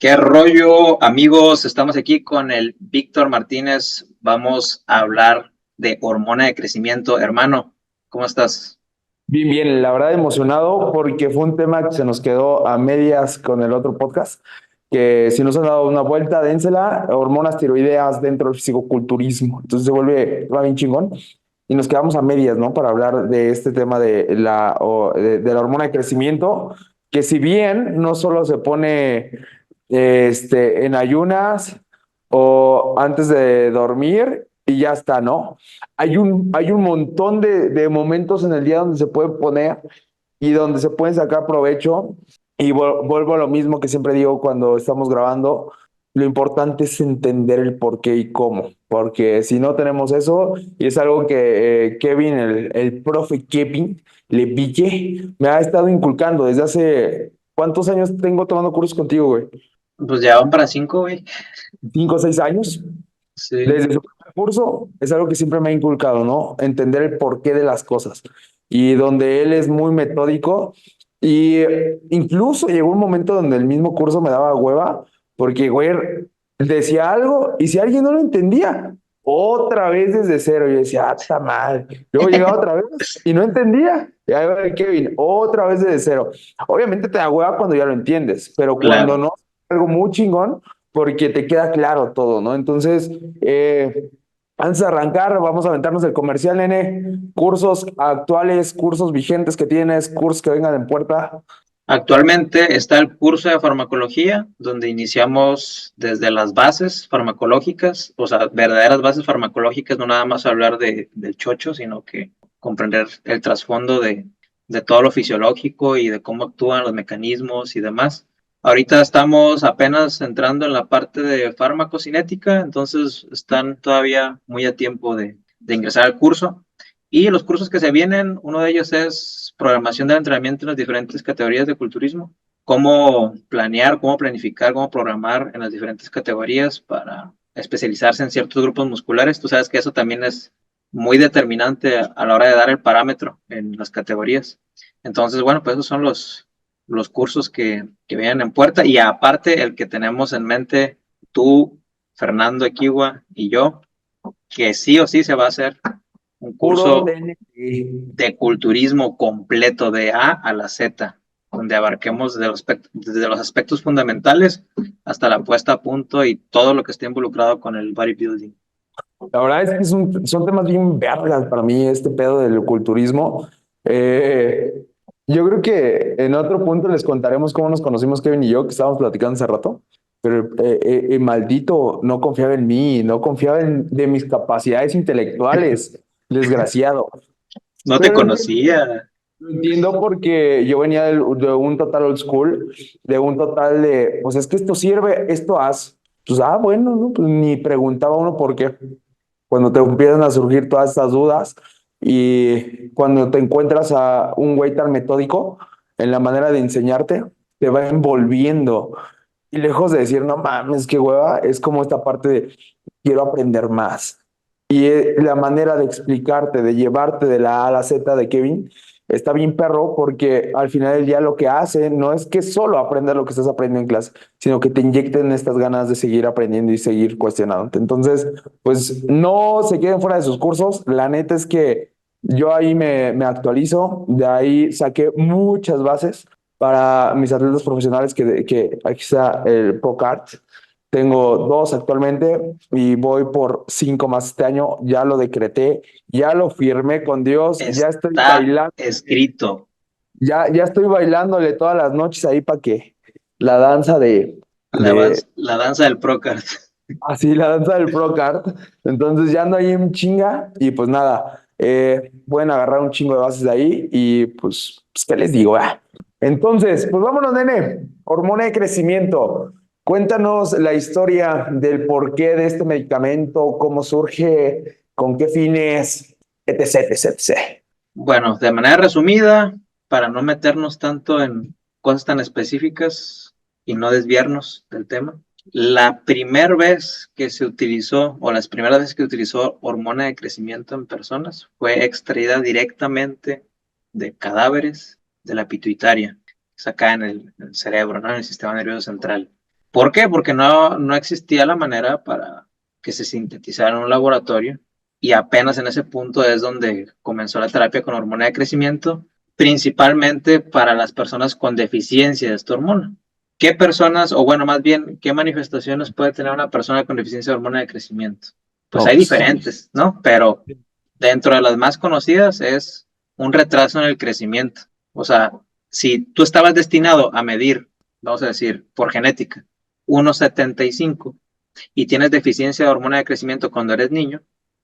¿Qué rollo, amigos? Estamos aquí con el Víctor Martínez. Vamos a hablar de hormona de crecimiento. Hermano, ¿cómo estás? Bien, bien, la verdad emocionado porque fue un tema que se nos quedó a medias con el otro podcast, que si nos han dado una vuelta, dénsela, hormonas tiroideas dentro del fisicoculturismo. Entonces va bien chingón y nos quedamos a medias, ¿no? Para hablar de este tema de la hormona de crecimiento, que si bien no solo se pone en ayunas o antes de dormir y ya está, ¿no? Hay un montón de momentos en el día donde se puede poner y donde se puede sacar provecho. Y vuelvo a lo mismo que siempre digo cuando estamos grabando, lo importante es entender el por qué y cómo, porque si no tenemos eso, y es algo que Kevin, el profe Kevin Leville, me ha estado inculcando desde hace, ¿cuántos años tengo tomando cursos contigo, güey? Pues ya van para 5, güey. 5 o 6 años. Sí, Desde su primer curso es algo que siempre me ha inculcado, ¿no? Entender el porqué de las cosas. Y donde él es muy metódico. Y incluso llegó un momento donde el mismo curso me daba hueva, porque, güey, decía algo y si alguien no lo entendía, otra vez desde cero. Yo decía, ah, está mal. Luego llegaba otra vez y no entendía. Y ahí va el Kevin, otra vez desde cero. Obviamente te da hueva cuando ya lo entiendes, pero cuando claro. no, algo muy chingón porque te queda claro todo, ¿no? Entonces, antes de arrancar, vamos a aventarnos el comercial, nene. Cursos actuales, cursos vigentes que tienes, cursos que vengan en puerta. Actualmente está el curso de farmacología, donde iniciamos desde las bases farmacológicas, o sea, verdaderas bases farmacológicas, no nada más hablar del chocho, sino que comprender el trasfondo de todo lo fisiológico y de cómo actúan los mecanismos y demás. Ahorita estamos apenas entrando en la parte de farmacocinética, entonces están todavía muy a tiempo de ingresar al curso. Y los cursos que se vienen, uno de ellos es programación del entrenamiento en las diferentes categorías de culturismo, cómo planear, cómo planificar, cómo programar en las diferentes categorías para especializarse en ciertos grupos musculares. Tú sabes que eso también es muy determinante a la hora de dar el parámetro en las categorías. Entonces, bueno, pues esos son los cursos que vienen en puerta y aparte el que tenemos en mente tú, Fernando Equigua y yo, que sí o sí se va a hacer un Puro curso TNT. de culturismo completo de A a la Z, donde abarquemos desde los aspectos fundamentales hasta la puesta a punto y todo lo que esté involucrado con el bodybuilding. La verdad es que son temas bien vergas para mí, este pedo del culturismo. Eh, yo creo que en otro punto les contaremos cómo nos conocimos Kevin y yo, que estábamos platicando hace rato. Pero maldito, no confiaba en mí, no confiaba de mis capacidades intelectuales, desgraciado. No te Pero lo entiendo. conocía. Lo entiendo porque yo venía de un total old school, de un total de, pues es que esto sirve, esto haz. Pues, bueno, ¿no? Pues ni preguntaba uno por qué. Cuando te empiezan a surgir todas estas dudas y cuando te encuentras a un güey tan metódico en la manera de enseñarte, te va envolviendo. Y lejos de decir, no mames, qué hueva, es como esta parte de quiero aprender más. Y la manera de explicarte, de llevarte de la A a la Z de Kevin, está bien perro porque al final del día lo que hace no es que solo aprender lo que estás aprendiendo en clase, sino que te inyecten estas ganas de seguir aprendiendo y seguir cuestionándote. Entonces, pues no se queden fuera de sus cursos. La neta es que yo ahí me actualizo, de ahí saqué muchas bases para mis atletas profesionales que aquí está el ProCard. Tengo dos actualmente y voy por cinco más este año. Ya lo decreté, ya lo firmé con Dios, ya estoy Está bailando, escrito ya estoy bailándole todas las noches ahí para que la danza de, la danza del Procard. así la danza del ProCard. Entonces ya ando ahí en chinga y pues nada, pueden agarrar un chingo de bases de ahí y pues ¿qué les digo? Entonces, pues vámonos, nene. Hormona de crecimiento. Cuéntanos la historia del porqué de este medicamento, cómo surge, con qué fines, etc, etc, etc. Bueno, de manera resumida, para no meternos tanto en cosas tan específicas y no desviarnos del tema, la primera vez que se utilizó, o las primeras veces que se utilizó hormona de crecimiento en personas, fue extraída directamente de cadáveres de la pituitaria, que es acá en el cerebro, ¿no? En el sistema nervioso central. ¿Por qué? Porque no existía la manera para que se sintetizara en un laboratorio y apenas en ese punto es donde comenzó la terapia con hormona de crecimiento, principalmente para las personas con deficiencia de esta hormona. ¿Qué personas, o bueno, más bien, qué manifestaciones puede tener una persona con deficiencia de hormona de crecimiento? Pues No, hay pues, diferentes, ¿no? Pero dentro de las más conocidas es un retraso en el crecimiento. O sea, si tú estabas destinado a medir, vamos a decir, por genética, 1,75 y tienes deficiencia de hormona de crecimiento cuando eres niño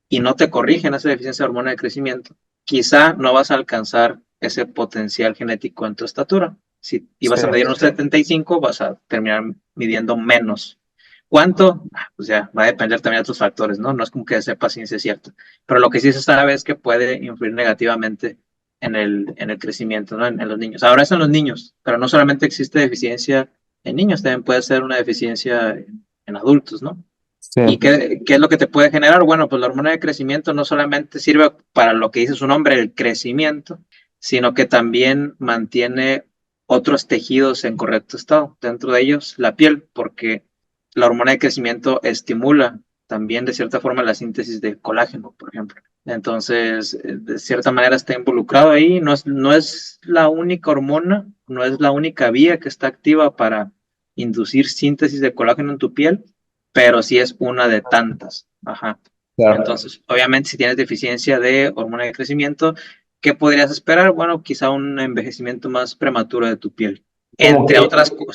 y no te corrigen esa deficiencia de hormona de crecimiento, quizá no vas a alcanzar ese potencial genético en tu estatura. Si ibas a medir unos 75, vas a terminar midiendo menos. ¿Cuánto? Pues ya va a depender también de otros factores, ¿no? No es como que sepa ciencia cierta. Pero lo que sí se sabe es que puede influir negativamente en el crecimiento, ¿no? En los niños. Ahora es en los niños, pero no solamente existe deficiencia en niños, también puede ser una deficiencia en adultos, ¿no? sí. ¿Y qué es lo que te puede generar? Bueno, pues la hormona de crecimiento no solamente sirve para lo que dice su nombre, el crecimiento, sino que también mantiene otros tejidos en correcto estado, dentro de ellos la piel, porque la hormona de crecimiento estimula también de cierta forma la síntesis de colágeno, por ejemplo. Entonces, de cierta manera está involucrado ahí, no es la única hormona, no es la única vía que está activa para inducir síntesis de colágeno en tu piel, pero sí es una de tantas. Ajá. Claro. Entonces, obviamente, si tienes deficiencia de hormona de crecimiento, ¿qué podrías esperar? Bueno, quizá un envejecimiento más prematuro de tu piel. Como que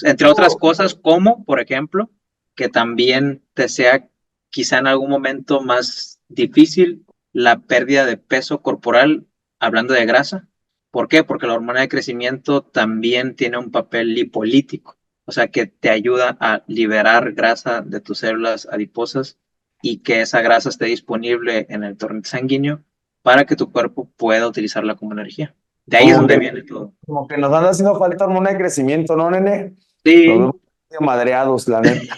Entre otras cosas, como, por ejemplo, que también te sea quizá en algún momento más difícil la pérdida de peso corporal, hablando de grasa. ¿Por qué? Porque la hormona de crecimiento también tiene un papel lipolítico, o sea, que te ayuda a liberar grasa de tus células adiposas y que esa grasa esté disponible en el torrente sanguíneo para que tu cuerpo pueda utilizarla como energía. De ahí es como donde que, viene todo. como que nos anda haciendo falta hormona de crecimiento, ¿no, nene? Nos Sí, vemos medio madreados, la neta.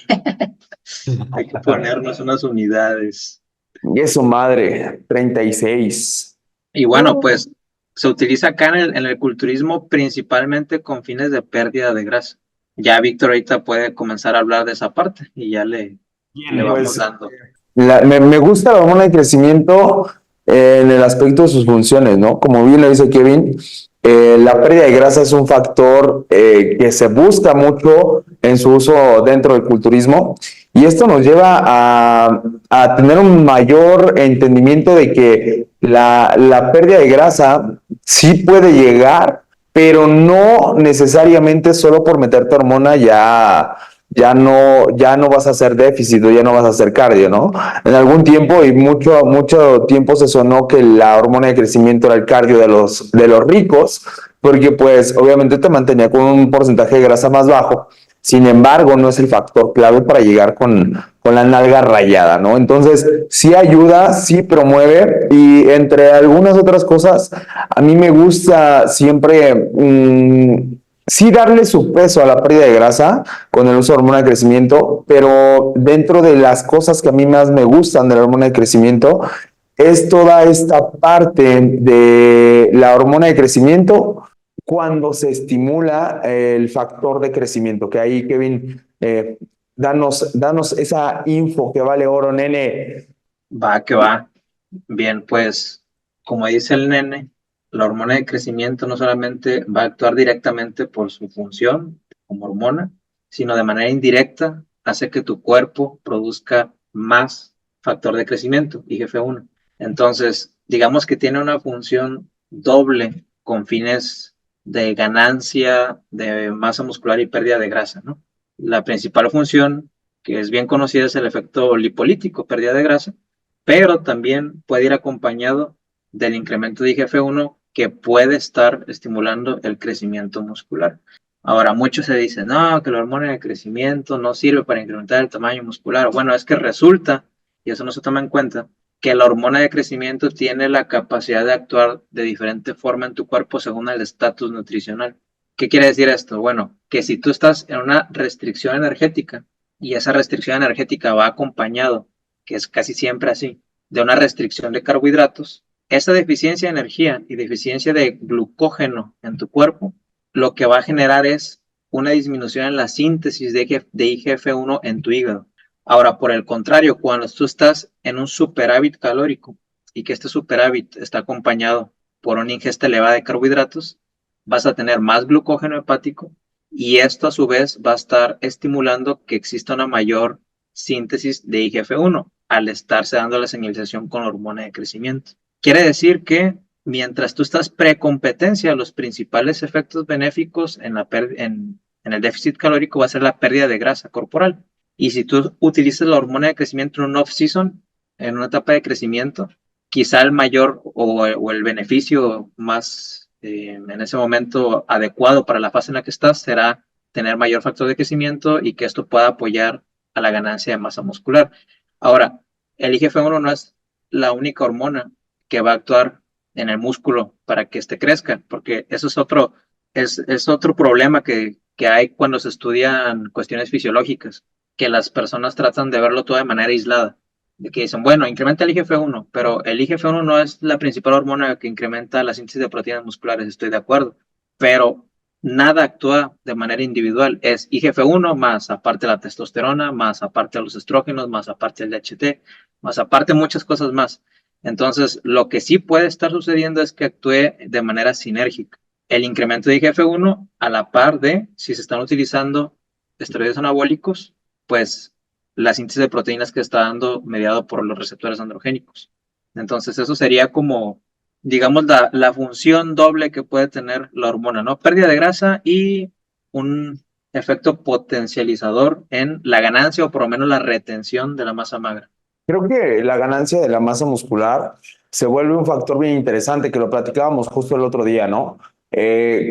hay que ponernos unas unidades. Y eso, madre, 36. Y bueno, pues se utiliza acá en el culturismo principalmente con fines de pérdida de grasa. Ya Víctor ahorita puede comenzar a hablar de esa parte y ya le Bien, vamos pues dando. me gusta la hormona de crecimiento en el aspecto de sus funciones, ¿no? Como bien lo dice Kevin, la pérdida de grasa es un factor que se busca mucho en su uso dentro del culturismo y esto nos lleva a tener un mayor entendimiento de que la pérdida de grasa sí puede llegar, pero no necesariamente solo por meterte hormona ya no vas a hacer déficit o ya no vas a hacer cardio, ¿no? En algún tiempo y mucho tiempo se sonó que la hormona de crecimiento era el cardio de los ricos, porque pues obviamente te mantenía con un porcentaje de grasa más bajo. Sin embargo, no es el factor clave para llegar con la nalga rayada, ¿no? Entonces, sí ayuda, sí promueve y entre algunas otras cosas, a mí me gusta siempre sí darle su peso a la pérdida de grasa con el uso de hormona de crecimiento, pero dentro de las cosas que a mí más me gustan de la hormona de crecimiento es toda esta parte de la hormona de crecimiento cuando se estimula el factor de crecimiento, que ahí, Kevin, danos esa info que vale oro, nene. Va que va. Bien, pues como dice el nene, la hormona de crecimiento no solamente va a actuar directamente por su función como hormona, sino de manera indirecta hace que tu cuerpo produzca más factor de crecimiento, IGF-1. Entonces, digamos que tiene una función doble con fines de ganancia de masa muscular y pérdida de grasa, ¿no? La principal función, que es bien conocida, es el efecto lipolítico, pérdida de grasa, pero también puede ir acompañado del incremento de IGF-1 que puede estar estimulando el crecimiento muscular. Ahora, muchos se dicen, no, que la hormona de crecimiento no sirve para incrementar el tamaño muscular. Bueno, es que resulta, y eso no se toma en cuenta, que la hormona de crecimiento tiene la capacidad de actuar de diferente forma en tu cuerpo según el estatus nutricional. ¿Qué quiere decir esto? Bueno, que si tú estás en una restricción energética y esa restricción energética va acompañado, que es casi siempre así, de una restricción de carbohidratos, esa deficiencia de energía y deficiencia de glucógeno en tu cuerpo, lo que va a generar es una disminución en la síntesis de IGF-1 en tu hígado. Ahora, por el contrario, cuando tú estás en un superávit calórico y que este superávit está acompañado por una ingesta elevada de carbohidratos, vas a tener más glucógeno hepático y esto a su vez va a estar estimulando que exista una mayor síntesis de IGF-1 al estarse dando la señalización con hormona de crecimiento. Quiere decir que mientras tú estás precompetencia, los principales efectos benéficos en el déficit calórico va a ser la pérdida de grasa corporal. Y si tú utilizas la hormona de crecimiento en un off-season, en una etapa de crecimiento, quizá el mayor o el beneficio más en ese momento adecuado para la fase en la que estás será tener mayor factor de crecimiento y que esto pueda apoyar a la ganancia de masa muscular. Ahora, el IGF-1 no es la única hormona que va a actuar en el músculo para que este crezca, porque eso es otro problema que hay cuando se estudian cuestiones fisiológicas, que las personas tratan de verlo todo de manera aislada, de que dicen, bueno, incrementa el IGF-1, pero el IGF-1 no es la principal hormona que incrementa la síntesis de proteínas musculares, estoy de acuerdo, pero nada actúa de manera individual, es IGF-1 más aparte la testosterona, más aparte los estrógenos, más aparte el DHT, más aparte muchas cosas más. Entonces, lo que sí puede estar sucediendo es que actúe de manera sinérgica. El incremento de IGF-1 a la par de, si se están utilizando esteroides anabólicos, pues la síntesis de proteínas que está dando mediado por los receptores androgénicos. Entonces, eso sería como, digamos, la función doble que puede tener la hormona, ¿no? Pérdida de grasa y un efecto potencializador en la ganancia o por lo menos la retención de la masa magra. Creo que la ganancia de la masa muscular se vuelve un factor bien interesante, que lo platicábamos justo el otro día, ¿no?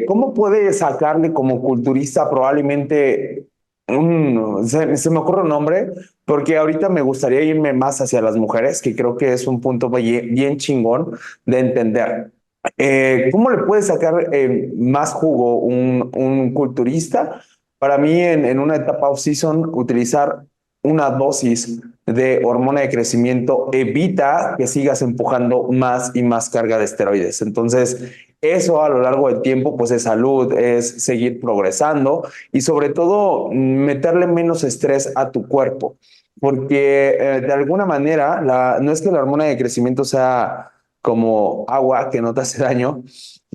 ¿Cómo puede sacarle como culturista probablemente se me ocurre un nombre? Porque ahorita me gustaría irme más hacia las mujeres, que creo que es un punto bien chingón de entender. ¿Cómo le puede sacar más jugo un culturista? Para mí, en una etapa off-season, utilizar una dosis de hormona de crecimiento evita que sigas empujando más y más carga de esteroides. Entonces, eso a lo largo del tiempo, pues es salud, es seguir progresando y sobre todo meterle menos estrés a tu cuerpo. Porque de alguna manera, no es que la hormona de crecimiento sea como agua que no te hace daño,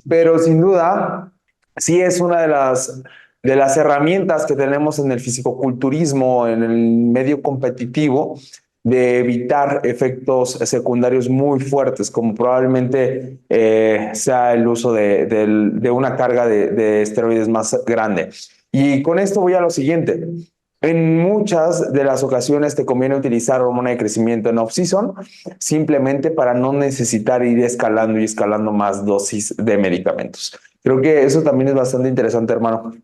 pero sin duda sí es una de las herramientas que tenemos en el fisicoculturismo, en el medio competitivo, de evitar efectos secundarios muy fuertes, como probablemente sea el uso de una carga de esteroides más grande. Y con esto voy a lo siguiente. En muchas de las ocasiones te conviene utilizar hormona de crecimiento en off-season simplemente para no necesitar ir escalando y escalando más dosis de medicamentos. Creo que eso también es bastante interesante, hermano.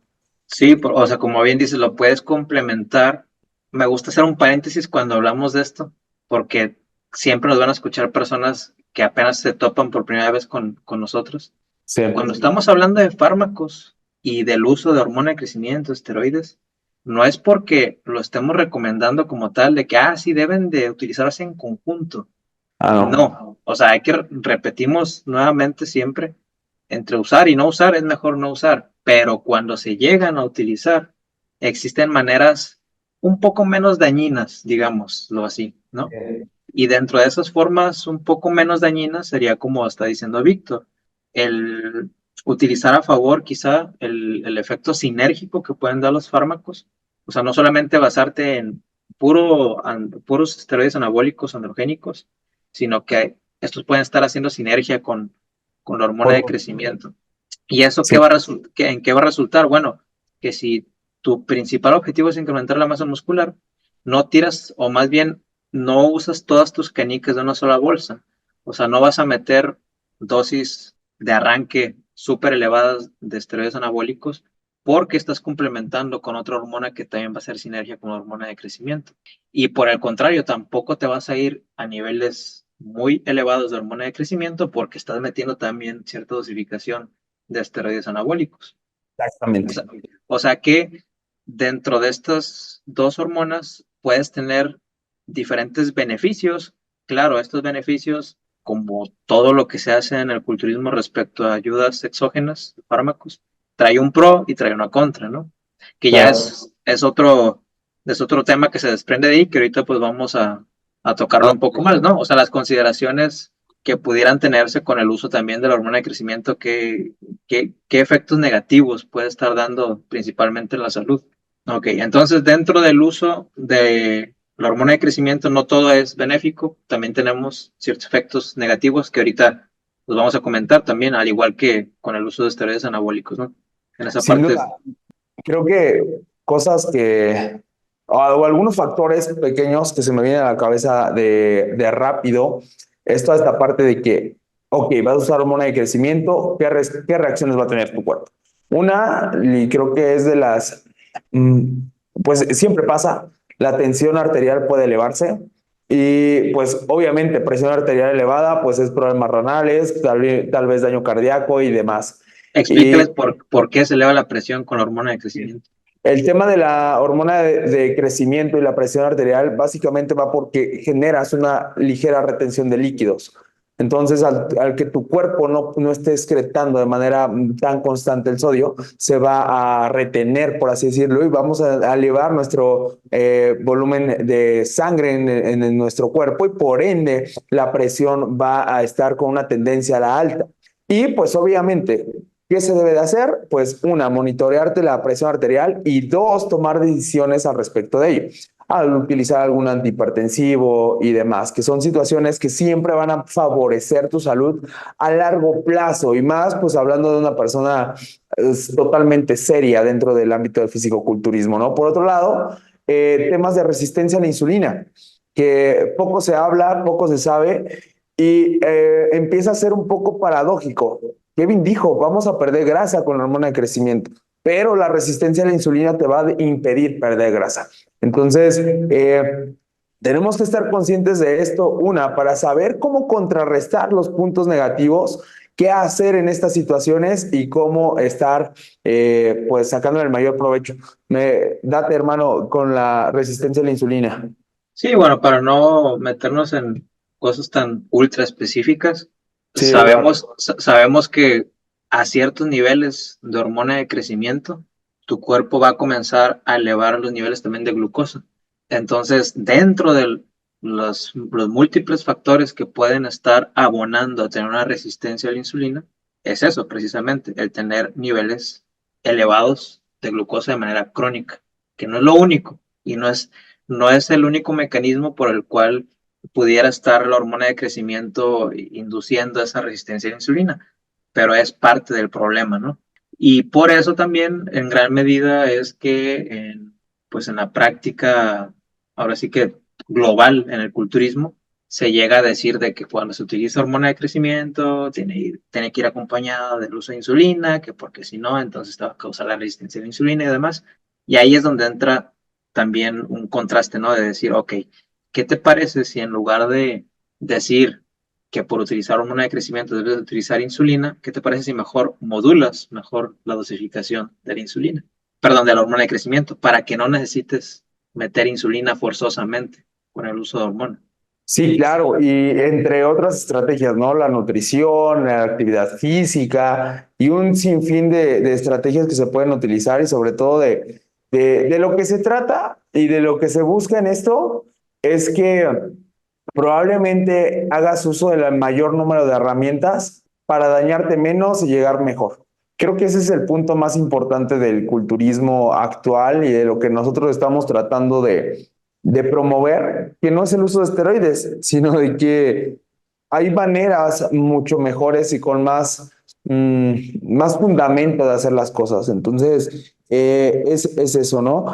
Sí, o sea, como bien dices, lo puedes complementar. Me gusta hacer un paréntesis cuando hablamos de esto, porque siempre nos van a escuchar personas que apenas se topan por primera vez con nosotros. Sí. Cuando estamos hablando de fármacos y del uso de hormona de crecimiento, esteroides, no es porque lo estemos recomendando como tal, de que, sí, deben de utilizarse en conjunto. Ah, no. No, o sea, repetimos nuevamente siempre, entre usar y no usar es mejor no usar, pero cuando se llegan a utilizar, existen maneras un poco menos dañinas, digámoslo así, ¿no? Y dentro de esas formas un poco menos dañinas sería como está diciendo Víctor, el utilizar a favor quizá el efecto sinérgico que pueden dar los fármacos, o sea, no solamente basarte en puros esteroides anabólicos androgénicos, sino que estos pueden estar haciendo sinergia con la hormona de crecimiento. ¿Y eso Sí. en qué va a resultar? Bueno, que si tu principal objetivo es incrementar la masa muscular, no tiras, o más bien no usas todas tus canicas de una sola bolsa. O sea, no vas a meter dosis de arranque súper elevadas de esteroides anabólicos porque estás complementando con otra hormona que también va a hacer sinergia con la hormona de crecimiento. Y por el contrario, tampoco te vas a ir a niveles muy elevados de hormona de crecimiento porque estás metiendo también cierta dosificación de esteroides anabólicos. O Exactamente. sea, o sea que dentro de estas dos hormonas puedes tener diferentes beneficios. Claro, estos beneficios, como todo lo que se hace en el culturismo respecto a ayudas exógenas, fármacos, trae un pro y trae una contra, ¿no? que ya Claro. es otro tema que se desprende de ahí, que ahorita pues vamos a tocarlo Ah, un poco más, ¿no? O sea, las consideraciones que pudieran tenerse con el uso también de la hormona de crecimiento, qué efectos negativos puede estar dando principalmente en la salud. Ok, entonces dentro del uso de la hormona de crecimiento no todo es benéfico, también tenemos ciertos efectos negativos que ahorita los vamos a comentar también, al igual que con el uso de esteroides anabólicos, ¿no? En esa sin parte. duda, creo que cosas o algunos factores pequeños que se me vienen a la cabeza de rápido, es toda esta parte de que, ok, vas a usar hormona de crecimiento, ¿qué reacciones va a tener tu cuerpo? Una, y creo que es de las, mm, pues siempre pasa, la tensión arterial puede elevarse. Y pues obviamente presión arterial elevada, pues es problemas renales, tal vez daño cardíaco y demás. Explícales Y por qué se eleva la presión con la hormona de crecimiento. el tema de la hormona de crecimiento y la presión arterial básicamente va porque generas una ligera retención de líquidos. Entonces, al que tu cuerpo no esté excretando de manera tan constante el sodio, se va a retener, por así decirlo, y vamos a elevar nuestro volumen de sangre en nuestro cuerpo y por ende la presión va a estar con una tendencia a la alta. Y pues obviamente, ¿qué se debe de hacer? Pues una, monitorearte la presión arterial y dos, tomar decisiones al respecto de ello. Al utilizar algún antihipertensivo y demás, que son situaciones que siempre van a favorecer tu salud a largo plazo y más, pues hablando de una persona totalmente seria dentro del ámbito del fisicoculturismo, ¿no? Por otro lado, temas de resistencia a la insulina, que poco se habla, poco se sabe y empieza a ser un poco paradójico. Kevin dijo, vamos a perder grasa con la hormona de crecimiento, pero la resistencia a la insulina te va a impedir perder grasa. Entonces, tenemos que estar conscientes de esto, una, para saber cómo contrarrestar los puntos negativos, qué hacer en estas situaciones y cómo estar pues sacando el mayor provecho. Date, hermano, con la resistencia a la insulina. Sí, bueno, para no meternos en cosas tan ultra específicas, Sí, claro. sabemos que a ciertos niveles de hormona de crecimiento, tu cuerpo va a comenzar a elevar los niveles también de glucosa. Entonces, dentro de los múltiples factores que pueden estar abonando a tener una resistencia a la insulina, es eso precisamente, el tener niveles elevados de glucosa de manera crónica, que no es lo único y no es el único mecanismo por el cual pudiera estar la hormona de crecimiento induciendo esa resistencia a la insulina, pero es parte del problema, ¿no? Y por eso también, en gran medida, es que pues en la práctica, ahora sí que global en el culturismo, se llega a decir de que cuando se utiliza hormona de crecimiento, tiene que ir acompañada del uso de insulina, que porque si no, entonces te va a causar la resistencia a la insulina y demás. Y ahí es donde entra también un contraste, ¿no? De decir, ok, ¿qué te parece si en lugar de decir que por utilizar hormona de crecimiento debes de utilizar insulina, ¿qué te parece si mejor modulas mejor la dosificación de la insulina? Perdón, de la hormona de crecimiento, para que no necesites meter insulina forzosamente con el uso de hormona. Sí, claro, y entre otras estrategias, ¿no? La nutrición, la actividad física y un sinfín de estrategias que se pueden utilizar y sobre todo de lo que se trata y de lo que se busca en esto es que probablemente hagas uso del mayor número de herramientas para dañarte menos y llegar mejor. Creo que ese es el punto más importante del culturismo actual y de lo que nosotros estamos tratando de promover, que no es el uso de esteroides, sino de que hay maneras mucho mejores y con más fundamento de hacer las cosas. Entonces, es eso, ¿no?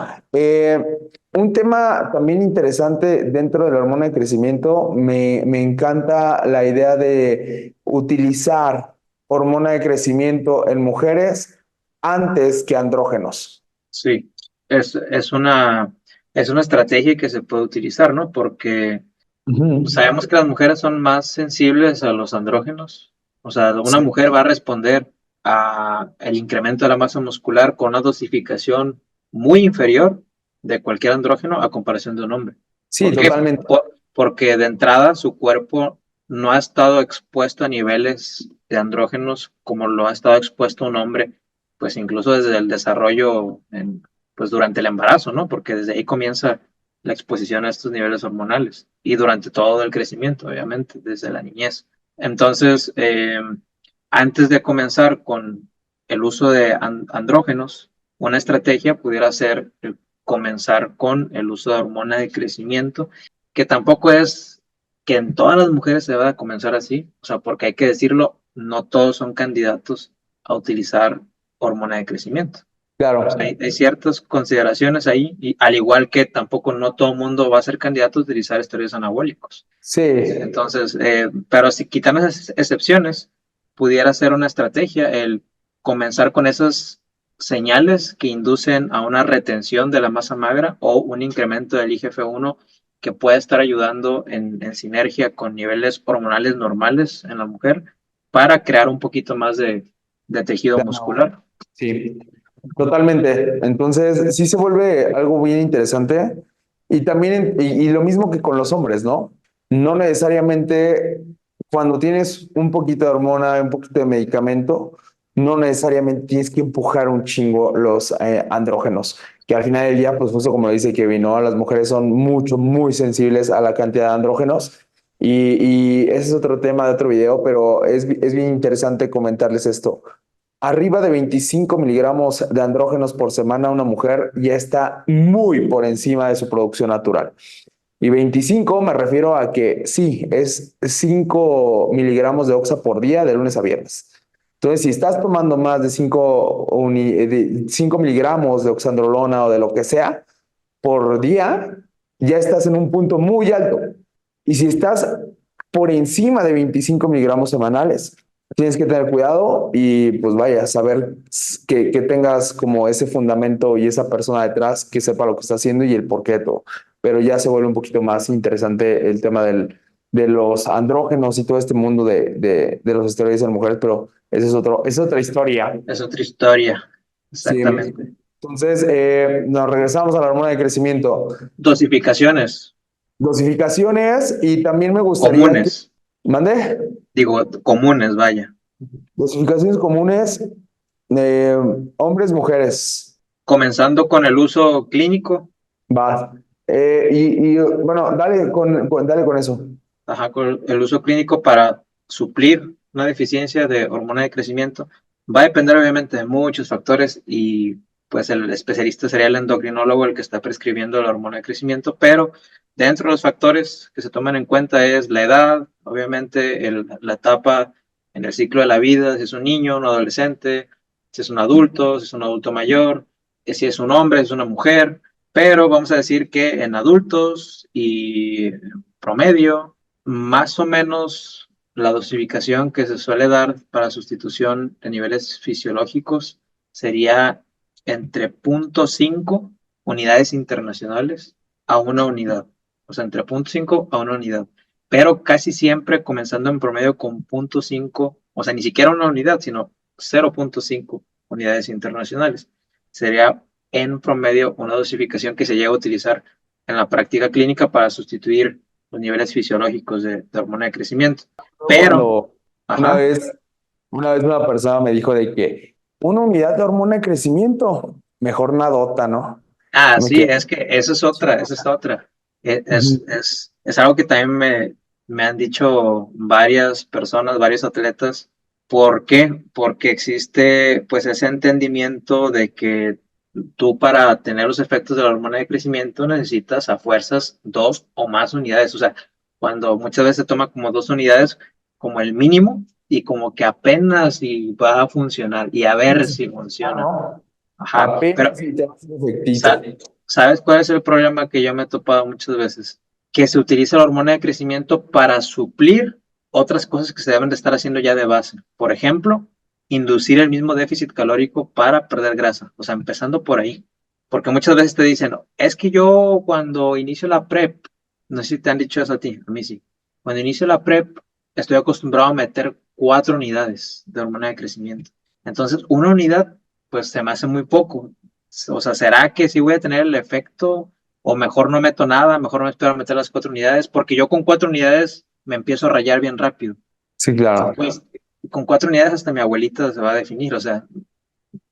Un tema también interesante dentro de la hormona de crecimiento, me encanta la idea de utilizar hormona de crecimiento en mujeres antes que andrógenos. Sí, es una estrategia que se puede utilizar, ¿no? Porque Ujú. sabemos que las mujeres son más sensibles a los andrógenos. O sea, una Sí, mujer va a responder a el incremento de la masa muscular con una dosificación muy inferior de cualquier andrógeno a comparación de un hombre. sí, ¿Por qué? totalmente. Porque de entrada su cuerpo no ha estado expuesto a niveles de andrógenos como lo ha estado expuesto un hombre, pues incluso desde el desarrollo pues durante el embarazo, ¿no? Porque desde ahí comienza la exposición a estos niveles hormonales y durante todo el crecimiento, obviamente, desde la niñez. Entonces, antes de comenzar con el uso de andrógenos, una estrategia pudiera ser comenzar con el uso de hormona de crecimiento, que tampoco es que en todas las mujeres se deba comenzar así, o sea, porque hay que decirlo, no todos son candidatos a utilizar hormona de crecimiento. O sea, Claro, hay ciertas consideraciones ahí, y al igual que tampoco no todo el mundo va a ser candidato a utilizar esteroides anabólicos. sí, Entonces, pero si quitamos esas excepciones, pudiera ser una estrategia el comenzar con esas señales que inducen a una retención de la masa magra o un incremento del IGF-1 que puede estar ayudando en sinergia con niveles hormonales normales en la mujer para crear un poquito más de tejido muscular. sí, totalmente. Entonces, sí se vuelve algo bien interesante. Y también, y lo mismo que con los hombres, ¿no? No necesariamente cuando tienes un poquito de hormona, un poquito de medicamento, no necesariamente tienes que empujar un chingo los andrógenos, que al final del día, pues justo como dice Kevin, ¿no? Las mujeres son mucho, muy sensibles a la cantidad de andrógenos. Y ese es otro tema de otro video, pero es bien interesante comentarles esto. Arriba de 25 miligramos de andrógenos por semana, una mujer ya está muy por encima de su producción natural. Y 25 me refiero a que sí, es 5 miligramos de oxa por día de lunes a viernes. Entonces, si estás tomando más de 5 miligramos de oxandrolona o de lo que sea por día, ya estás en un punto muy alto. Y si estás por encima de 25 miligramos semanales, tienes que tener cuidado y pues vaya, saber que tengas como ese fundamento y esa persona detrás que sepa lo que está haciendo y el porqué de todo. Pero ya se vuelve un poquito más interesante el tema de los andrógenos y todo este mundo de los esteroides en mujeres, pero ese es es otra historia. Es otra historia, Sí. exactamente. Entonces, nos regresamos a la hormona de crecimiento. Dosificaciones Dosificaciones y también me gustaría que... comunes, ¿Mande? digo, comunes, vaya. Dosificaciones comunes, eh, hombres, mujeres. Comenzando con el uso clínico, Va. Bueno, dale con eso. ajá, con el uso clínico para suplir una deficiencia de hormona de crecimiento, va a depender obviamente de muchos factores y pues el especialista sería el endocrinólogo el que está prescribiendo la hormona de crecimiento, pero dentro de los factores que se toman en cuenta es la edad, obviamente la etapa en el ciclo de la vida, si es un niño, un adolescente, si es un adulto, si es un adulto mayor, si es un hombre, si es una mujer, pero vamos a decir que en adultos y promedio, más o menos la dosificación que se suele dar para sustitución de niveles fisiológicos sería entre 0.5 unidades internacionales a una unidad. O sea, entre 0.5 a una unidad. Pero casi siempre comenzando en promedio con 0.5, o sea, ni siquiera una unidad, sino 0.5 unidades internacionales. Sería en promedio una dosificación que se llega a utilizar en la práctica clínica para sustituir los niveles fisiológicos de hormona de crecimiento. Pero, Cuando una ajá, vez, una vez una persona me dijo de que una unidad de hormona de crecimiento, mejor nadota, ¿no? Me sí, quedé. es que esa es otra, esa es otra. Ujú. Es algo que también me han dicho varias personas, varios atletas. ¿Por qué? Porque existe pues ese entendimiento de que tú para tener los efectos de la hormona de crecimiento necesitas a fuerzas 2 o más unidades. O sea, cuando muchas veces se toma como 2 unidades como el mínimo y como que apenas si va a funcionar y a ver si Ah, funciona. ¿no? Ajá, Apenas pero si te hace un efectito. ¿sabes cuál es el problema que yo me he topado muchas veces? Que se utiliza la hormona de crecimiento para suplir otras cosas que se deben de estar haciendo ya de base. Por ejemplo, inducir el mismo déficit calórico para perder grasa. O sea, empezando por ahí. Porque muchas veces te dicen, es que yo cuando inicio la prep, no sé si te han dicho eso a ti, a mí sí. Cuando inicio la prep, estoy acostumbrado a meter 4 unidades de hormona de crecimiento. Entonces, una unidad, pues se me hace muy poco. O sea, ¿será que sí voy a tener el efecto? O mejor no meto nada, mejor me espero a meter las 4 unidades, porque yo con 4 unidades me empiezo a rayar bien rápido. Sí, claro. Pues con 4 unidades hasta mi abuelita se va a definir. O sea,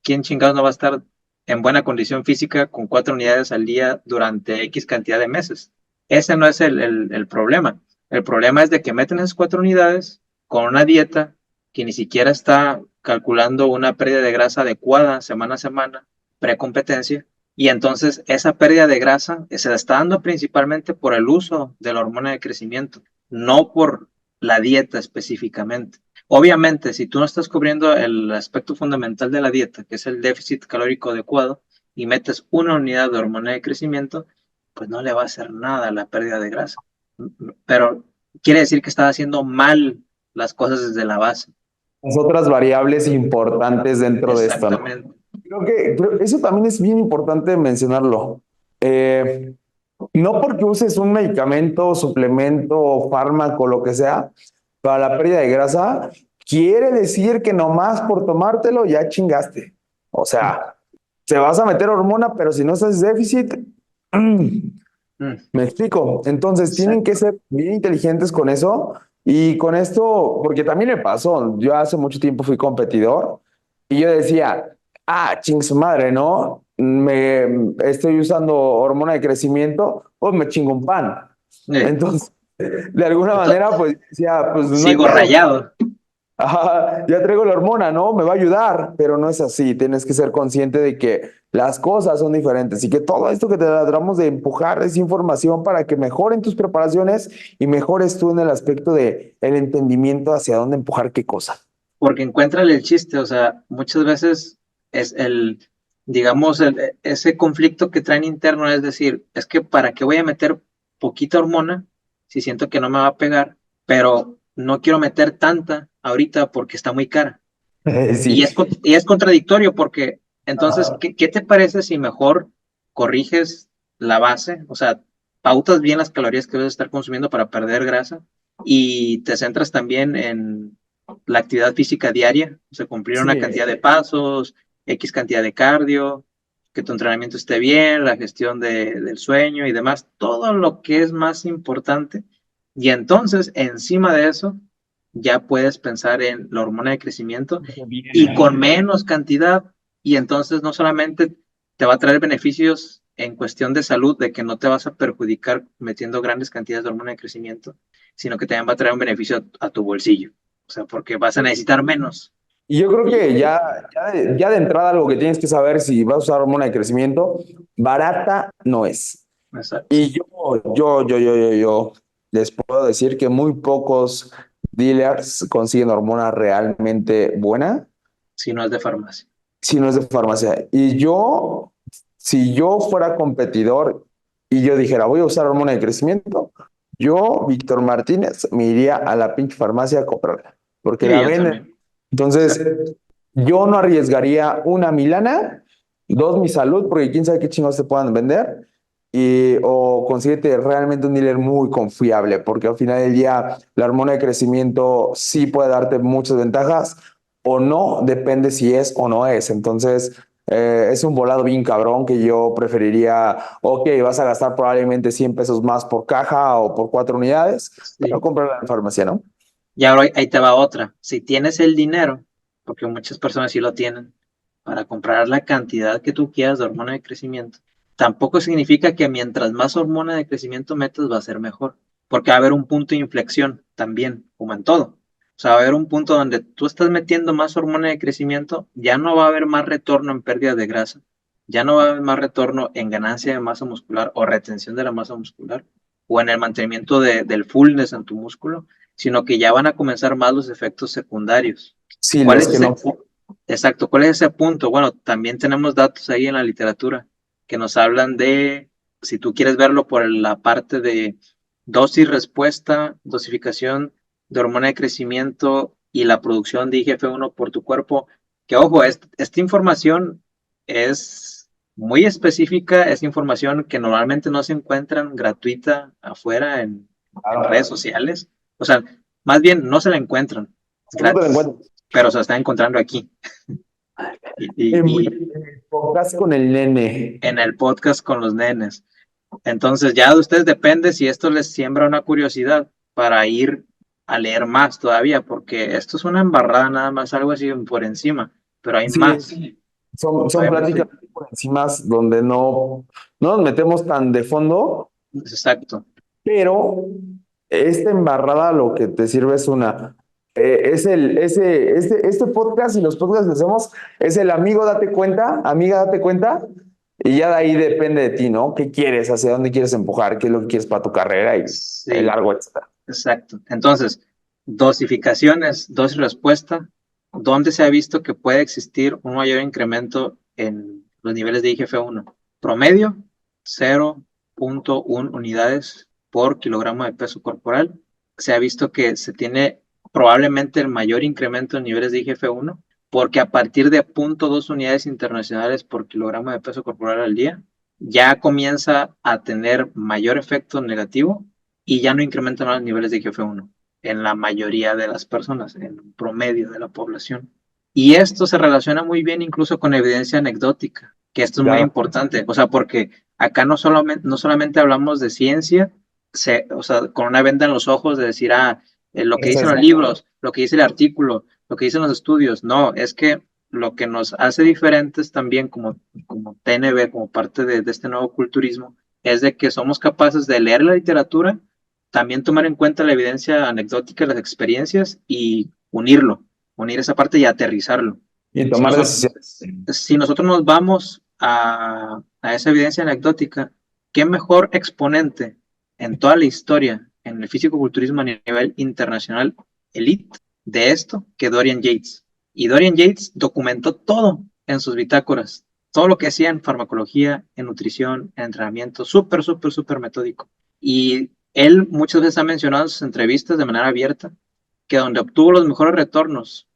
¿quién chingados no va a estar en buena condición física con 4 unidades al día durante X cantidad de meses. Ese no es el problema. El problema es de que meten esas 4 unidades con una dieta que ni siquiera está calculando una pérdida de grasa adecuada semana a semana, precompetencia, y entonces esa pérdida de grasa se está dando principalmente por el uso de la hormona de crecimiento, no por la dieta específicamente. Obviamente, si tú no estás cubriendo el aspecto fundamental de la dieta, que es el déficit calórico adecuado, y metes 1 unidad de hormona de crecimiento, pues no le va a hacer nada a la pérdida de grasa. Pero quiere decir que estás haciendo mal las cosas desde la base. Las otras variables importantes dentro de esto, ¿no? Exactamente. Creo eso también es bien importante mencionarlo. Eh, no porque uses un medicamento, suplemento, fármaco, lo que sea, para la pérdida de grasa, quiere decir que nomás por tomártelo ya chingaste. O sea, te vas a meter hormona, pero si no estás en déficit, me explico. Entonces tienen que Exacto. ser bien inteligentes con eso y con esto, porque también me pasó. Yo hace mucho tiempo fui competidor y yo decía, ching su madre, ¿no? Me estoy usando hormona de crecimiento, pues me chingo un pan. Entonces, de alguna manera, pues decía, pues no hay Sigo pedo. rayado. Ya traigo la hormona, ¿no? Me va a ayudar, pero no es así. Tienes que ser consciente de que las cosas son diferentes y que todo esto que te tratamos de empujar es información para que mejoren tus preparaciones y mejores tú en el aspecto de el entendimiento hacia dónde empujar qué cosa. Porque encuéntrale el chiste, o sea, muchas veces es digamos, ese conflicto que traen interno, es decir, es que para qué voy a meter poquita hormona si siento que no me va a pegar, pero no quiero meter tanta ahorita porque está muy cara. Sí. Y es contradictorio porque entonces, Ajá. ¿qué te parece si mejor corriges la base? O sea, pautas bien las calorías que debes estar consumiendo para perder grasa y te centras también en la actividad física diaria, o sea, cumplir una Sí. cantidad de pasos, X cantidad de cardio, que tu entrenamiento esté bien, la gestión del sueño y demás, todo lo que es más importante. Y entonces, encima de eso, ya puedes pensar en la hormona de crecimiento y con menos cantidad. Y entonces no solamente te va a traer beneficios en cuestión de salud, de que no te vas a perjudicar metiendo grandes cantidades de hormona de crecimiento, sino que también va a traer un beneficio a tu bolsillo. O sea, porque vas a necesitar menos. Y yo creo que Y, ya de entrada algo que tienes que saber si vas a usar hormona de crecimiento, barata no es. exacto. Y yo les puedo decir que muy pocos dealers consiguen hormona realmente buena Si no es de farmacia. si no es de farmacia. Y yo, si yo fuera competidor y yo dijera, voy a usar hormona de crecimiento, yo, Víctor Martínez, me iría a la pinche farmacia a comprarla, porque Sí, la yo venden. también. Entonces, Exacto. yo no arriesgaría una Milana, dos mi salud, porque quién sabe qué chingados se puedan vender, o consíguete realmente un dealer muy confiable, porque al final del día la hormona de crecimiento sí puede darte muchas ventajas, o no, depende si es o no es. Entonces, es un volado bien cabrón que yo preferiría, ok, vas a gastar probablemente 100 pesos más por caja o por 4 unidades, pero Sí. cómprala en farmacia, ¿no? Y ahora ahí te va otra. Si tienes el dinero, porque muchas personas sí lo tienen, para comprar la cantidad que tú quieras de hormona de crecimiento, tampoco significa que mientras más hormona de crecimiento metas va a ser mejor, porque va a haber un punto de inflexión también, como en todo. O sea, va a haber un punto donde tú estás metiendo más hormona de crecimiento, ya no va a haber más retorno en pérdida de grasa, ya no va a haber más retorno en ganancia de masa muscular o retención de la masa muscular, o en el mantenimiento del fullness en tu músculo, sino que ya van a comenzar más los efectos secundarios. Sí, ¿Cuál los es que ese? no. Exacto, ¿cuál es ese punto? Bueno, también tenemos datos ahí en la literatura que nos hablan de, si tú quieres verlo por la parte de dosis, respuesta, dosificación de hormona de crecimiento y la producción de IGF-1 por tu cuerpo, que ojo, esta información es muy específica, es información que normalmente no se encuentran gratuita afuera en redes Claro. sociales. O sea, más bien no se la encuentran No te la gratis, encuentro. pero se la está encontrando aquí. Y En podcast con el nene. en el podcast con los nenes. Entonces ya de ustedes depende si esto les siembra una curiosidad para ir a leer más todavía, porque esto es una embarrada nada más, algo así por encima, pero hay Sí, más. son Obviamente, pláticas por encima donde no nos metemos tan de fondo, exacto, pero esta embarrada lo que te sirve es este podcast y los podcasts que hacemos es el amigo date cuenta, amiga date cuenta, y ya de ahí depende de ti, ¿no? ¿Qué quieres? ¿Hacia dónde quieres empujar? ¿Qué es lo que quieres para tu carrera? Y el sí, largo etcétera. exacto. Entonces, dosificaciones, dosis respuesta, ¿dónde se ha visto que puede existir un mayor incremento en los niveles de IGF-1? Promedio, 0.1 unidades por kilogramo de peso corporal. Se ha visto que se tiene probablemente el mayor incremento en niveles de IGF-1 porque a partir de 0.2 unidades internacionales por kilogramo de peso corporal al día, ya comienza a tener mayor efecto negativo y ya no incrementan los niveles de IGF-1 en la mayoría de las personas, en promedio de la población. Y esto se relaciona muy bien incluso con evidencia anecdótica, que esto es muy Claro. importante, o sea, porque acá no solamente hablamos de ciencia, o sea, con una venda en los ojos de decir, lo que Es dicen los eso. libros, lo que dice el artículo, lo que dicen los estudios, no, es que lo que nos hace diferentes también como TNB, como parte de este nuevo culturismo, es de que somos capaces de leer la literatura, también tomar en cuenta la evidencia anecdótica, las experiencias y unir esa parte y aterrizarlo. Y Si tomar nosotros, decisiones. si nosotros nos vamos a esa evidencia anecdótica, ¿qué mejor exponente en toda la historia en el físico-culturismo a nivel internacional elite de esto que Dorian Yates? Y Dorian Yates documentó todo en sus bitácoras, todo lo que hacía en farmacología, en nutrición, en entrenamiento, súper, súper, súper metódico. Y él muchas veces ha mencionado en sus entrevistas de manera abierta que donde obtuvo los mejores retornos,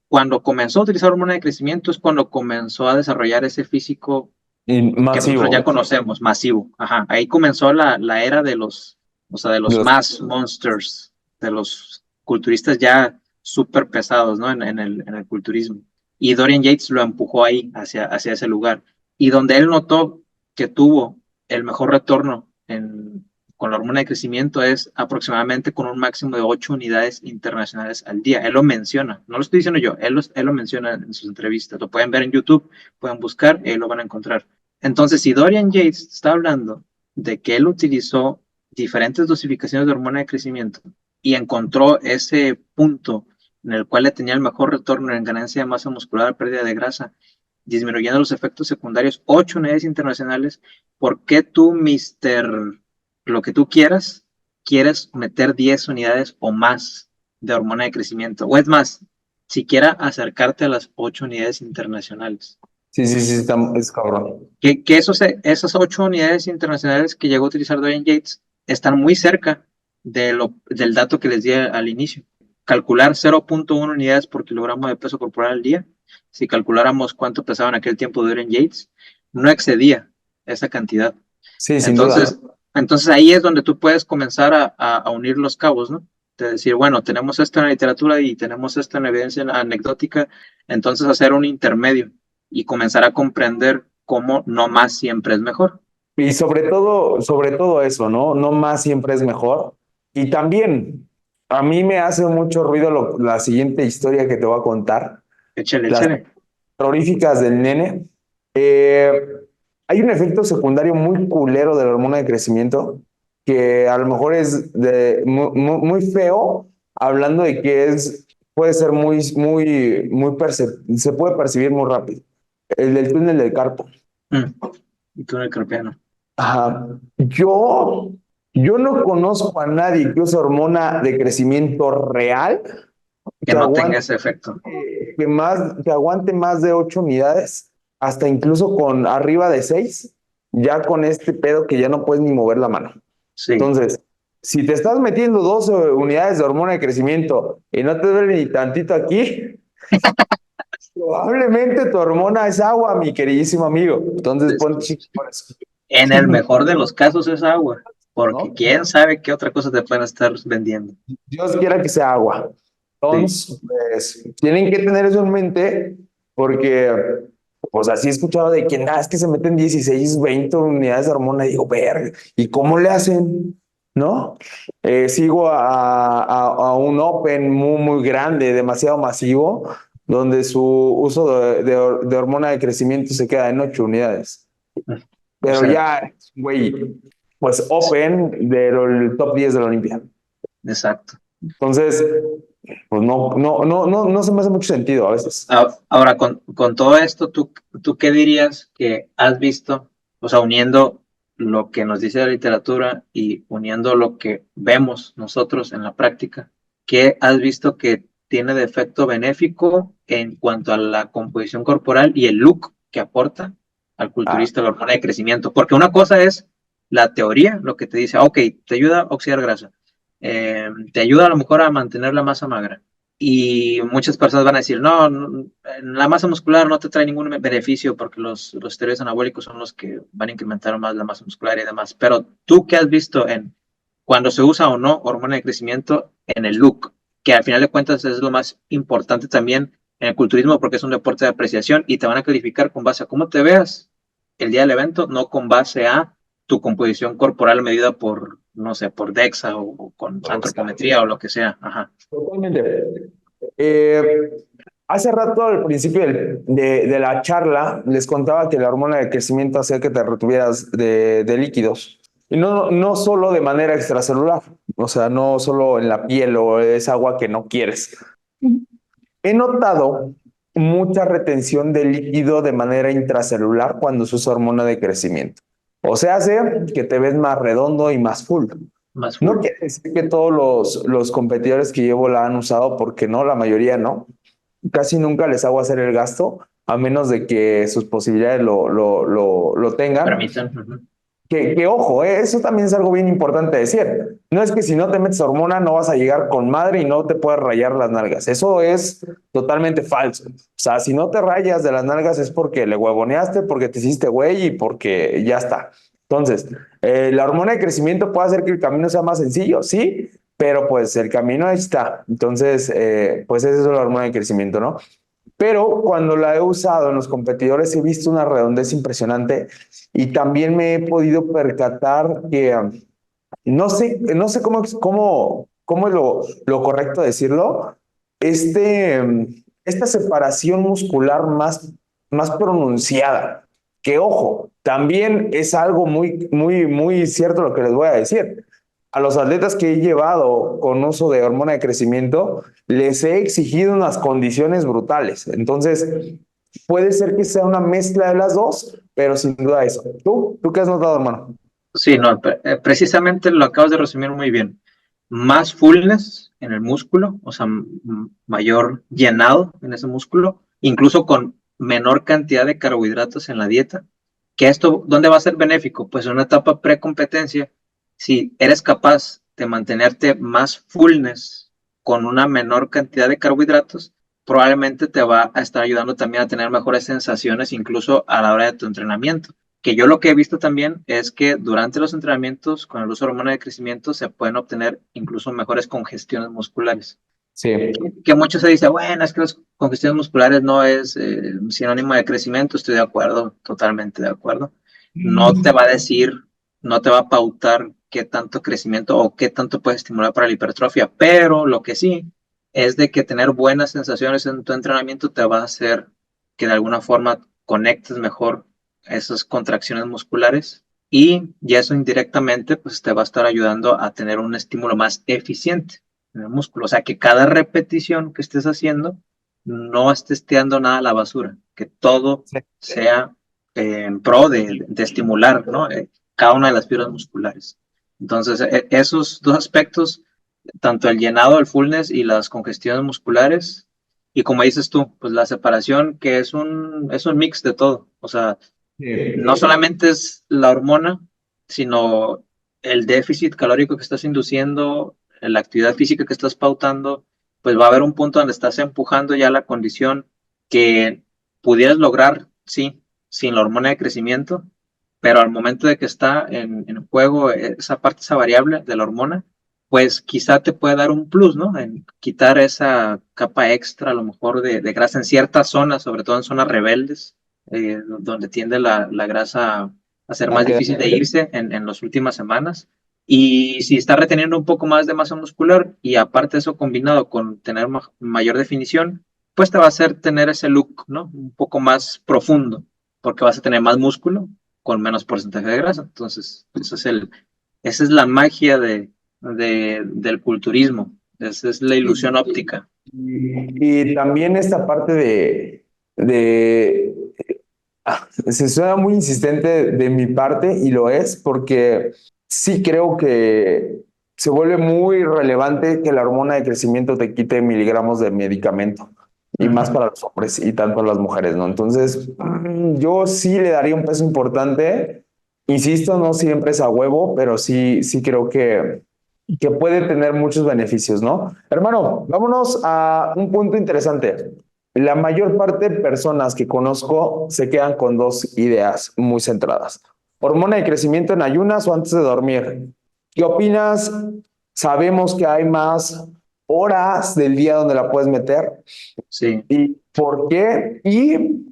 cuando comenzó a utilizar hormona de crecimiento es cuando comenzó a desarrollar ese físico Y que nosotros ya masivo. conocemos, masivo. Ajá. Ahí comenzó la era de o sea, de los Los- mass monsters, de los culturistas ya súper pesados, ¿no? En el culturismo. Y Dorian Yates lo empujó ahí, hacia ese lugar. Y donde él notó que tuvo el mejor retorno con la hormona de crecimiento es aproximadamente con un máximo de 8 unidades internacionales al día. Él lo menciona, no lo estoy diciendo yo, él lo menciona en sus entrevistas. Lo pueden ver en YouTube, pueden buscar, lo van a encontrar. Entonces, si Dorian Yates está hablando de que él utilizó diferentes dosificaciones de hormona de crecimiento y encontró ese punto en el cual le tenía el mejor retorno en ganancia de masa muscular, pérdida de grasa, disminuyendo los efectos secundarios, 8 unidades internacionales, ¿por qué tú, Mister, lo que tú quieres meter 10 unidades o más de hormona de crecimiento? O es más, siquiera acercarte a las 8 unidades internacionales. Sí, sí, sí, es cabrón. Que esas 8 unidades internacionales que llegó a utilizar Dorian Yates están muy cerca del dato que les di al inicio. Calcular 0.1 unidades por kilogramo de peso corporal al día, si calculáramos cuánto pesaba en aquel tiempo Dorian Yates, no excedía esa cantidad. Sí, sin duda. Entonces ahí es donde tú puedes comenzar a unir los cabos, ¿no? De decir, bueno, tenemos esto en la literatura y tenemos esto en la evidencia anecdótica, entonces hacer un intermedio y comenzar a comprender cómo no más siempre es mejor. Y sobre todo eso, ¿no? No más siempre es mejor. Y también, a mí me hace mucho ruido la siguiente historia que te voy a contar, Échale, las échale. terroríficas del nene. Eh, Hay un efecto secundario muy culero de la hormona de crecimiento que a lo mejor es muy feo, hablando de que puede ser se puede percibir muy rápido. El del túnel del carpo. Mm. Y tú en el carpiano. Ajá. Yo no conozco a nadie que use hormona de crecimiento real Que que no tenga aguante, ese efecto. que aguante más de 8 unidades, hasta incluso con arriba de 6, ya con este pedo que ya no puedes ni mover la mano. Sí. Entonces, si te estás metiendo 12 unidades de hormona de crecimiento y no te duele ni tantito aquí, probablemente tu hormona es agua, mi queridísimo amigo. Entonces, ponte chico por eso. En el mejor de los casos es agua, porque ¿No? quién sabe qué otra cosa te pueden estar vendiendo. Dios quiera que sea agua. Sí. Entonces, pues, tienen que tener eso en mente porque, pues así he escuchado de que nada, es que se meten 16 20 unidades de hormona y digo, verga, ¿y cómo le hacen? ¿No? Sigo a un Open muy, muy grande, demasiado masivo, donde su uso de hormona de crecimiento se queda en 8 unidades. O Pero sea, ya, güey, pues Open del top 10 de la Olimpia. exacto. Entonces, pues no se me hace mucho sentido a veces. Ahora, con todo esto, ¿tú qué dirías que has visto? O sea, uniendo lo que nos dice la literatura y uniendo lo que vemos nosotros en la práctica, ¿qué has visto que tiene de efecto benéfico en cuanto a la composición corporal y el look que aporta al Ah, culturista la hormona de crecimiento? Porque una cosa es la teoría, lo que te dice, ok, te ayuda a oxidar grasa, te ayuda a lo mejor a mantener la masa magra y muchas personas van a decir, no, la masa muscular no te trae ningún beneficio porque los esteroides anabólicos son los que van a incrementar más la masa muscular y demás. Pero tú qué has visto en cuando se usa o no hormona de crecimiento en el look, que al final de cuentas es lo más importante también en el culturismo porque es un deporte de apreciación y te van a calificar con base a cómo te veas el día del evento, no con base a tu composición corporal medida por, no sé, por DEXA o con antropometría o lo que sea. Ajá. totalmente. Eh, Hace rato, al principio de la charla, les contaba que la hormona de crecimiento hacía que te retuvieras de líquidos. Y no solo de manera extracelular, o sea, no solo en la piel o es agua que no quieres. He notado mucha retención de líquido de manera intracelular cuando se usa hormona de crecimiento. O sea, hace que te ves más redondo y más full. Más No full. quiere decir que todos los competidores que llevo la han usado, porque no, la mayoría no. Casi nunca les hago hacer el gasto, a menos de que sus posibilidades lo tengan. Permitan. Ujú. Que ojo, eso también es algo bien importante decir. No es que si no te metes hormona no vas a llegar con madre y no te puedes rayar las nalgas. Eso es totalmente falso. O sea, si no te rayas de las nalgas es porque le huevoneaste, porque te hiciste güey y porque ya está. Entonces, la hormona de crecimiento puede hacer que el camino sea más sencillo, sí, pero pues el camino ahí está. Entonces, pues esa es la hormona de crecimiento, ¿no? Pero cuando la he usado en los competidores he visto una redondez impresionante y también me he podido percatar que no sé cómo es lo correcto decirlo, esta separación muscular más pronunciada, que ojo, también es algo muy cierto lo que les voy a decir. A los atletas que he llevado con uso de hormona de crecimiento, les he exigido unas condiciones brutales. Entonces, puede ser que sea una mezcla de las dos, pero sin duda eso. ¿Tú qué has notado, hermano? Sí, no, precisamente lo acabas de resumir muy bien. Más fullness en el músculo, o sea, mayor llenado en ese músculo, incluso con menor cantidad de carbohidratos en la dieta. ¿Que esto dónde va a ser benéfico? Pues en una etapa pre-competencia, si eres capaz de mantenerte más fullness con una menor cantidad de carbohidratos, probablemente te va a estar ayudando también a tener mejores sensaciones incluso a la hora de tu entrenamiento. Que yo lo que he visto también es que durante los entrenamientos con el uso de hormona de crecimiento se pueden obtener incluso mejores congestiones musculares. Sí. Que muchos se dice, bueno, es que las congestiones musculares no es sinónimo de crecimiento, estoy de acuerdo, totalmente de acuerdo. No te va a decir, no te va a pautar qué tanto crecimiento o qué tanto puedes estimular para la hipertrofia, pero lo que sí es de que tener buenas sensaciones en tu entrenamiento te va a hacer que de alguna forma conectes mejor esas contracciones musculares y eso indirectamente pues te va a estar ayudando a tener un estímulo más eficiente en el músculo. O sea, que cada repetición que estés haciendo no estés tirando nada a la basura, que todo Sí. sea en pro de estimular, ¿no? Cada una de las fibras musculares. Entonces, esos dos aspectos, tanto el llenado, el fullness y las congestiones musculares, y como dices tú, pues la separación, que es un mix de todo. O sea, no Sí. solamente es la hormona, sino el déficit calórico que estás induciendo, la actividad física que estás pautando, pues va a haber un punto donde estás empujando ya la condición que pudieras lograr, sí, sin la hormona de crecimiento, pero al momento de que está en juego esa parte, esa variable de la hormona, pues quizá te puede dar un plus, ¿no? En quitar esa capa extra, a lo mejor de grasa en ciertas zonas, sobre todo en zonas rebeldes, donde tiende la grasa a ser Ah, más difícil de irse en las últimas semanas. Y si está reteniendo un poco más de masa muscular y aparte eso combinado con tener mayor definición, pues te va a hacer tener ese look, ¿no? Un poco más profundo, porque vas a tener más músculo con menos porcentaje de grasa. Entonces, esa es la magia del culturismo. Esa es la ilusión óptica. Y también esta parte de se suena muy insistente de mi parte y lo es porque sí creo que se vuelve muy relevante que la hormona de crecimiento te quite miligramos de medicamento y más Ujú. para los hombres y tanto para las mujeres, ¿no? Entonces, yo sí le daría un peso importante. Insisto, no siempre es a huevo, pero sí creo que puede tener muchos beneficios, ¿no? Hermano, vámonos a un punto interesante. La mayor parte de personas que conozco se quedan con dos ideas muy centradas. Hormona de crecimiento en ayunas o antes de dormir. ¿Qué opinas? Sabemos que hay más horas del día donde la puedes meter. Sí. ¿Y por qué? Y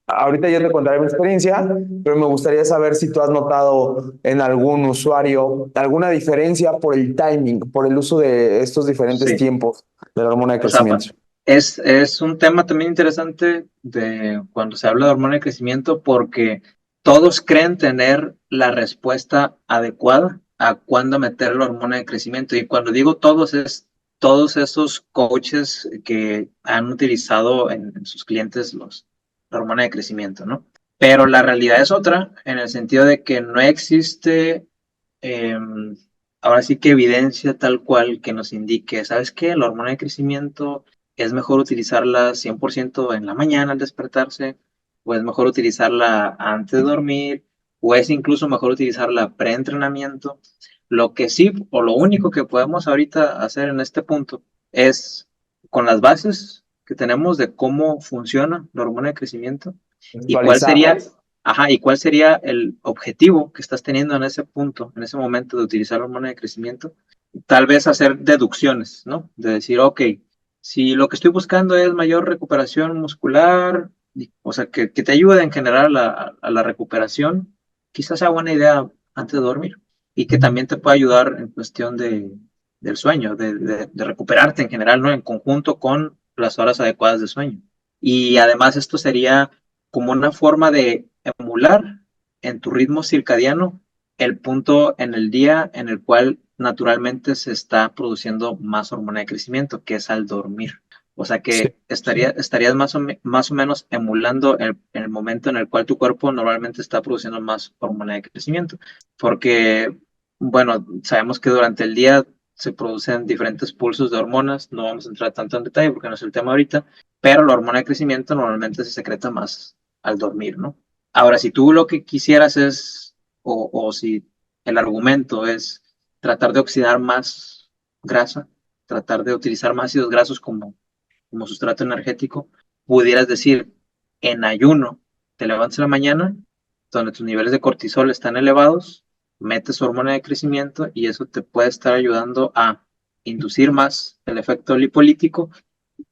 ahorita ya te contaré mi experiencia, pero me gustaría saber si tú has notado en algún usuario alguna diferencia por el timing, por el uso de estos diferentes Sí. tiempos de la hormona de O sea, crecimiento. es un tema también interesante de cuando se habla de hormona de crecimiento porque todos creen tener la respuesta adecuada a cuándo meter la hormona de crecimiento. Y cuando digo todos, es todos esos coaches que han utilizado en sus clientes la hormona de crecimiento, ¿no? Pero la realidad es otra, en el sentido de que no existe eh, ahora sí que evidencia tal cual que nos indique, ¿sabes qué? La hormona de crecimiento es mejor utilizarla 100% en la mañana al despertarse, o es mejor utilizarla antes de dormir, o es incluso mejor utilizarla pre-entrenamiento. Lo que sí, o lo único que podemos ahorita hacer en este punto es con las bases que tenemos de cómo funciona la hormona de crecimiento y cuál sería, Actualizar. ajá, ¿y cuál sería el objetivo que estás teniendo en ese punto, en ese momento de utilizar la hormona de crecimiento? Tal vez hacer deducciones, ¿no? De decir, ok, si lo que estoy buscando es mayor recuperación muscular, o sea, que te ayude en general a la recuperación, quizás sea buena idea antes de dormir y que también te pueda ayudar en cuestión del sueño, de recuperarte en general, ¿no? En conjunto con las horas adecuadas de sueño. Y además esto sería como una forma de emular en tu ritmo circadiano el punto en el día en el cual naturalmente se está produciendo más hormona de crecimiento, que es al dormir. O sea Sí. que estarías más o menos emulando el momento en el cual tu cuerpo normalmente está produciendo más hormona de crecimiento. Porque, bueno, sabemos que durante el día se producen diferentes pulsos de hormonas, no vamos a entrar tanto en detalle porque no es el tema ahorita, pero la hormona de crecimiento normalmente se secreta más al dormir, ¿no? Ahora, si tú lo que quisieras es, o si el argumento es tratar de oxidar más grasa, tratar de utilizar más ácidos grasos como sustrato energético, pudieras decir, en ayuno, te levantas en la mañana, donde tus niveles de cortisol están elevados, metes hormona de crecimiento y eso te puede estar ayudando a inducir más el efecto lipolítico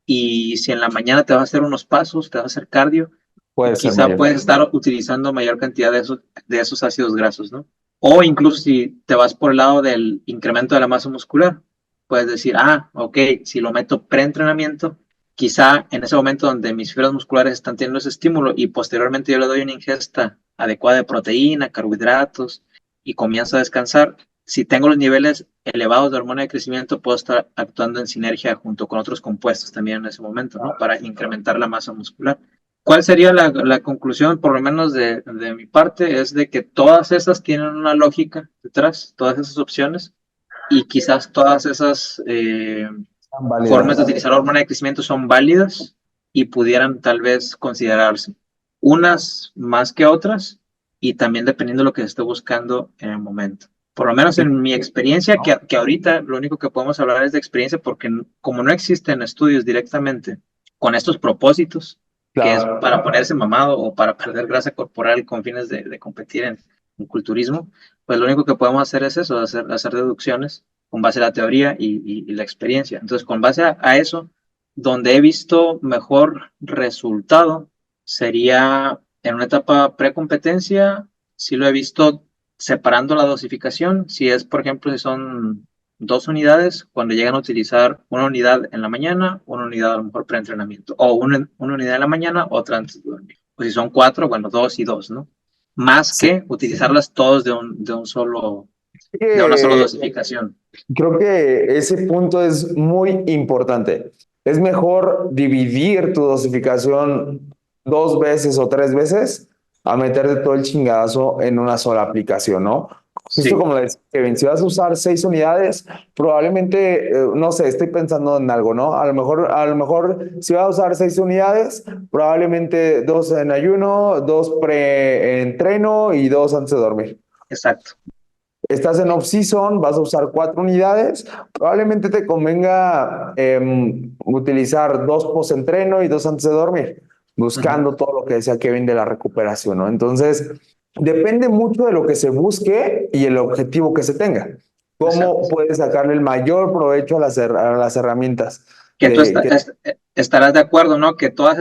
y si en la mañana te vas a hacer unos pasos, te vas a hacer cardio, Puede ser quizá mayor. puedes estar utilizando mayor cantidad de esos ácidos grasos, ¿no? O incluso si te vas por el lado del incremento de la masa muscular, puedes decir, ok, si lo meto pre-entrenamiento, quizá en ese momento donde mis fibras musculares están teniendo ese estímulo y posteriormente yo le doy una ingesta adecuada de proteína, carbohidratos y comienzo a descansar, si tengo los niveles elevados de hormona de crecimiento, puedo estar actuando en sinergia junto con otros compuestos también en ese momento, ¿no? Para incrementar la masa muscular. ¿Cuál sería la conclusión, por lo menos de mi parte? Es de que todas esas tienen una lógica detrás, todas esas opciones, y quizás todas esas Están formas de válidas. utilizar la hormona de crecimiento son válidas y pudieran tal vez considerarse unas más que otras y también dependiendo de lo que se esté buscando en el momento. Por lo menos en mi experiencia, que ahorita lo único que podemos hablar es de experiencia porque como no existen estudios directamente con estos propósitos, que es Claro. para ponerse mamado o para perder grasa corporal con fines de competir en culturismo, pues lo único que podemos hacer es eso, hacer deducciones con base a la teoría y la experiencia. Entonces, con base a eso, donde he visto mejor resultado sería en una etapa precompetencia, sí lo he visto separando la dosificación, si es, por ejemplo, si son 2 unidades cuando llegan a utilizar una unidad en la mañana, una unidad a lo mejor preentrenamiento, o una unidad en la mañana, otra antes de dormir. Pues si son 4, bueno, 2 y 2, ¿no? Más Sí. que utilizarlas todos de una sola dosificación. Creo que ese punto es muy importante. Es mejor dividir tu dosificación 2 veces o 3 veces a meterte todo el chingadazo en una sola aplicación, ¿no? Justo Sí, como les Kevin, si vas a usar 6 unidades, probablemente, no sé, estoy pensando en algo, ¿no? A lo mejor si vas a usar 6 unidades, probablemente 2 en ayuno, 2 pre-entreno y 2 antes de dormir. exacto. Estás en off-season, vas a usar 4 unidades, probablemente te convenga utilizar 2 post-entreno y 2 antes de dormir, Uh-huh. buscando todo lo que decía Kevin de la recuperación, ¿no? Entonces, depende mucho de lo que se busque y el objetivo que se tenga. ¿Cómo Exacto. puedes sacarle el mayor provecho a las herramientas Que tú que estarás de acuerdo, ¿no? Que todos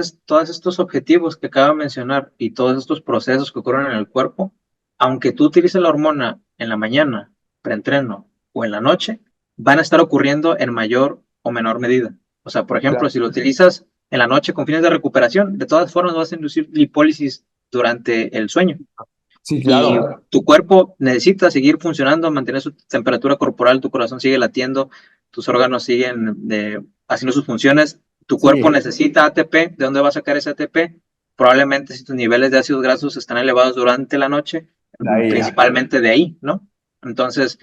estos objetivos que acabo de mencionar y todos estos procesos que ocurren en el cuerpo, aunque tú utilices la hormona en la mañana, preentreno o en la noche, van a estar ocurriendo en mayor o menor medida. O sea, por ejemplo, Claro. si lo utilizas en la noche con fines de recuperación, de todas formas vas a inducir lipólisis durante el sueño. Sí, Y claro. tu cuerpo necesita seguir funcionando, mantener su temperatura corporal, tu corazón sigue latiendo, tus órganos siguen haciendo sus funciones, tu cuerpo Sí, necesita ATP. ¿De dónde va a sacar ese ATP? Probablemente si tus niveles de ácidos grasos están elevados durante la noche, de ahí. principalmente de ahí, ¿no? Entonces,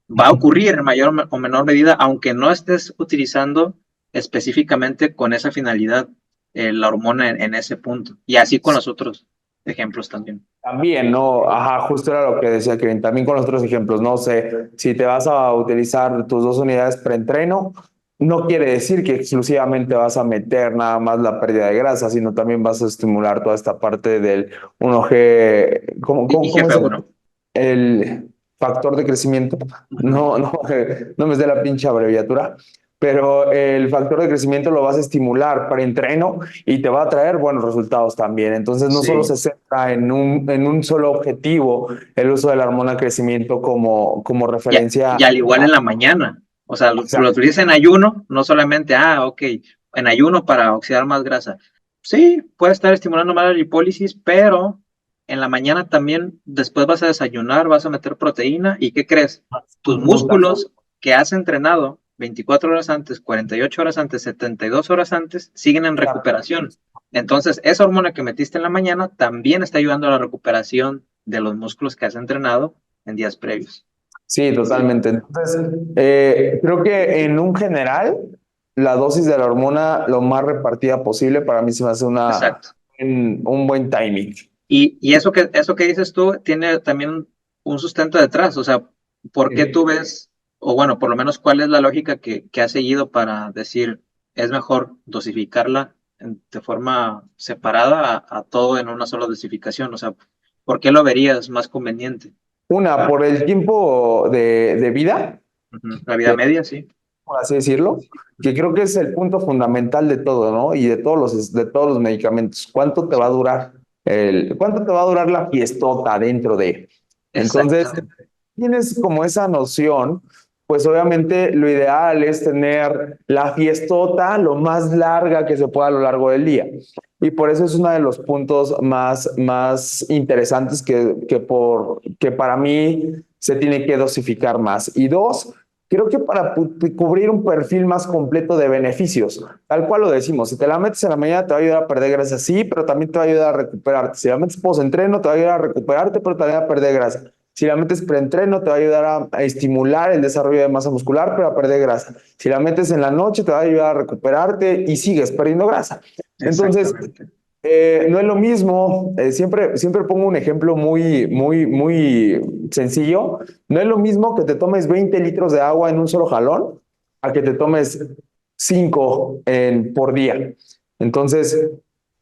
va a ocurrir en mayor o menor medida, aunque no estés utilizando específicamente con esa finalidad la hormona en ese punto. Y así con los otros ejemplos también. También, ¿no? Ajá, justo era lo que decía Kevin. También con los otros ejemplos, no sé, si te vas a utilizar tus 2 unidades preentreno, no quiere decir que exclusivamente vas a meter nada más la pérdida de grasa, sino también vas a estimular toda esta parte del 1G, Y cómo es GP1. el factor de crecimiento? Ujú. No, no, no me sé la pinche abreviatura, pero el factor de crecimiento lo vas a estimular para entreno y te va a traer buenos resultados también. Entonces, no solo Sí, se centra en un solo objetivo el uso de la hormona de crecimiento como referencia. y al igual en la mañana. O sea, lo Exacto. utilizas en ayuno, no solamente, ok, en ayuno para oxidar más grasa. Sí, puede estar estimulando más la lipólisis, pero en la mañana también, después vas a desayunar, vas a meter proteína, ¿y qué crees? Tus Un putazo. músculos que has entrenado 24 horas antes, 48 horas antes, 72 horas antes, siguen en recuperación. Entonces, esa hormona que metiste en la mañana también está ayudando a la recuperación de los músculos que has entrenado en días previos. Sí, totalmente. Entonces, creo que en un general, la dosis de la hormona lo más repartida posible para mí se me hace Exacto. un buen timing. Y eso que dices tú tiene también un sustento detrás. O sea, ¿por qué tú ves, o bueno, por lo menos cuál es la lógica que has seguido para decir es mejor dosificarla de forma separada a todo en una sola dosificación? O sea, ¿por qué lo verías más conveniente? Una, por el tiempo de vida, Ujú. La vida media, sí. por así decirlo, que creo que es el punto fundamental de todo, ¿no? Y de todos los medicamentos. ¿Cuánto te va a durar cuánto te va a durar la fiestota dentro de? Entonces, Exactamente. tienes como esa noción, pues obviamente lo ideal es tener la fiestota lo más larga que se pueda a lo largo del día. Y por eso es uno de los puntos más interesantes que para mí se tiene que dosificar más. Y dos, creo que para cubrir un perfil más completo de beneficios, tal cual lo decimos, si te la metes en la mañana te va a ayudar a perder grasa, sí, pero también te va a ayudar a recuperarte. Si la metes post-entreno te va a ayudar a recuperarte, pero también a perder grasa. Si la metes preentreno te va a ayudar a estimular el desarrollo de masa muscular, pero a perder grasa. Si la metes en la noche te va a ayudar a recuperarte y sigues perdiendo grasa. Entonces, Exactamente. no es lo mismo, siempre pongo un ejemplo muy sencillo. No es lo mismo que te tomes 20 litros de agua en un solo jalón a que te tomes 5 por día. Entonces,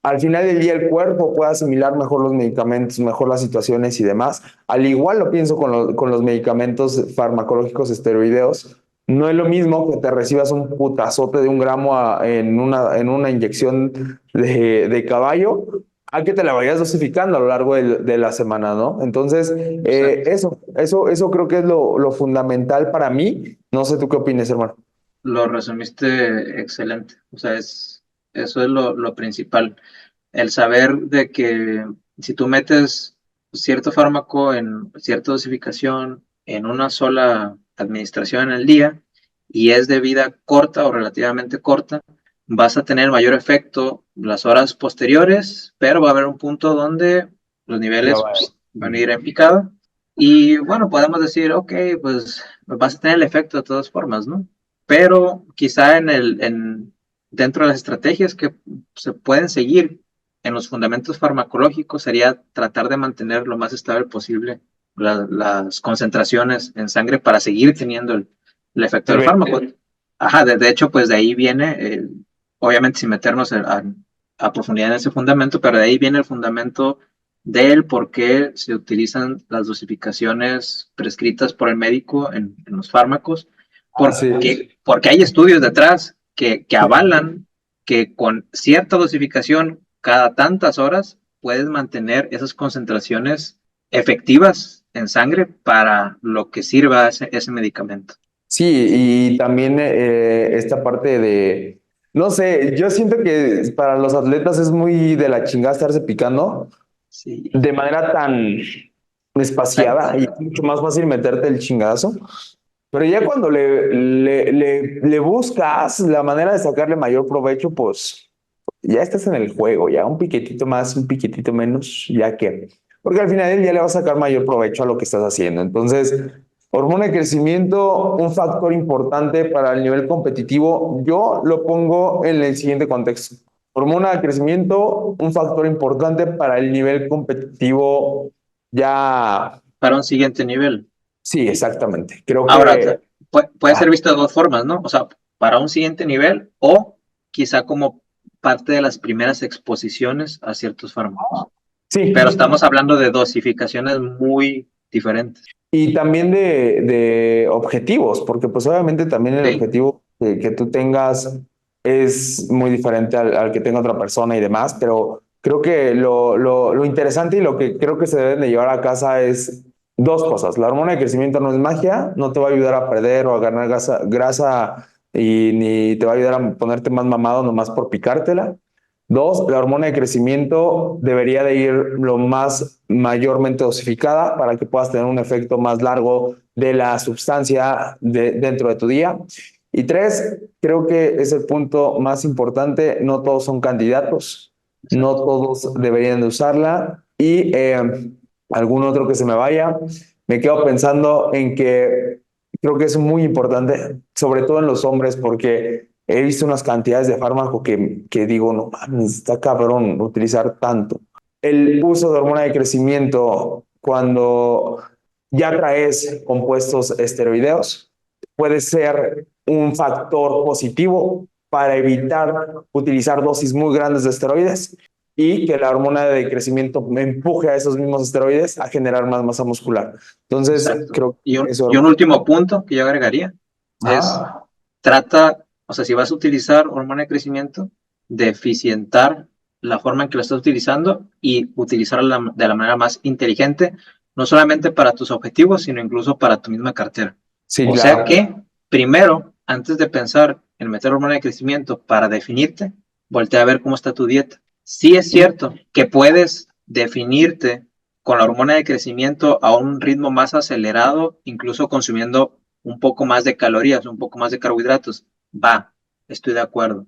al final del día el cuerpo puede asimilar mejor los medicamentos, mejor las situaciones y demás. Al igual lo pienso con los medicamentos farmacológicos esteroideos. No es lo mismo que te recibas un putazote de 1 gramo en una inyección de caballo a que te la vayas dosificando a lo largo de la semana, ¿no? Entonces, Exacto. eso creo que es lo fundamental para mí. No sé tú qué opinas, hermano. Lo resumiste excelente. O sea, eso es lo principal. El saber de que si tú metes cierto fármaco en cierta dosificación en una sola administración en el día y es de vida corta o relativamente corta, vas a tener mayor efecto las horas posteriores, pero va a haber un punto donde los Ya niveles va. van a ir en picada. Y bueno, podemos decir, ok, pues vas a tener el efecto de todas formas, ¿no? Pero quizá dentro de las estrategias que se pueden seguir en los fundamentos farmacológicos sería tratar de mantener lo más estable posible las concentraciones en sangre para seguir teniendo el efecto El del ve- fármaco. Ajá, de hecho, pues de ahí viene, obviamente sin meternos a profundidad en ese fundamento, pero de ahí viene el fundamento del por qué se utilizan las dosificaciones prescritas por el médico en los fármacos, sí. porque hay estudios detrás que avalan que con cierta dosificación cada tantas horas puedes mantener esas concentraciones efectivas en sangre para lo que sirva ese medicamento. Sí, y también esta parte de, no sé, yo siento que para los atletas es muy de la chingada estarse picando Sí, de manera tan espaciada y es mucho más fácil meterte el chingazo. Pero ya cuando le buscas la manera de sacarle mayor provecho, pues ya estás en el juego, ya un piquetito más, un piquetito menos, ya que, porque al final del día le vas a sacar mayor provecho a lo que estás haciendo. Entonces, hormona de crecimiento, un factor importante para el nivel competitivo, yo lo pongo en el siguiente contexto. Hormona de crecimiento, un factor importante para el nivel competitivo, ya, para un siguiente nivel. sí, exactamente. Creo Ahora, que, puede ser ah, visto de dos formas, ¿no? O sea, para un siguiente nivel o quizá como parte de las primeras exposiciones a ciertos fármacos. Pero sí, estamos hablando de dosificaciones muy diferentes. y también de objetivos, porque pues obviamente también el Sí, objetivo que tú tengas es muy diferente al que tenga otra persona y demás, pero creo que lo interesante y lo que creo que se deben de llevar a casa es dos cosas. La hormona de crecimiento no es magia, no te va a ayudar a perder o a ganar grasa y ni te va a ayudar a ponerte más mamado nomás por picártela. Dos, la hormona de crecimiento debería de ir lo más mayormente dosificada para que puedas tener un efecto más largo de la sustancia dentro de tu día. Y tres, creo que es el punto más importante, no todos son candidatos, no exacto. todos deberían de usarla y algún otro que se me vaya. Me quedo pensando en que creo que es muy importante, sobre todo en los hombres, porque he visto unas cantidades de fármaco que digo, no mames, está cabrón utilizar tanto. El uso de hormona de crecimiento cuando ya traes compuestos esteroideos puede ser un factor positivo para evitar utilizar dosis muy grandes de esteroides y que la hormona de crecimiento empuje a esos mismos esteroides a generar más masa muscular. Entonces, Exacto. creo que Y eso... un último punto que yo agregaría es Ajá. trata, o sea, si vas a utilizar hormona de crecimiento, de eficientar la forma en que lo estás utilizando y utilizarla de la manera más inteligente, no solamente para tus objetivos, sino incluso para tu misma cartera. Sí, O sea claro. que, primero, antes de pensar en meter hormona de crecimiento para definirte, voltea a ver cómo está tu dieta. Sí es cierto que puedes definirte con la hormona de crecimiento a un ritmo más acelerado, incluso consumiendo un poco más de calorías, un poco más de carbohidratos. Va, estoy de acuerdo.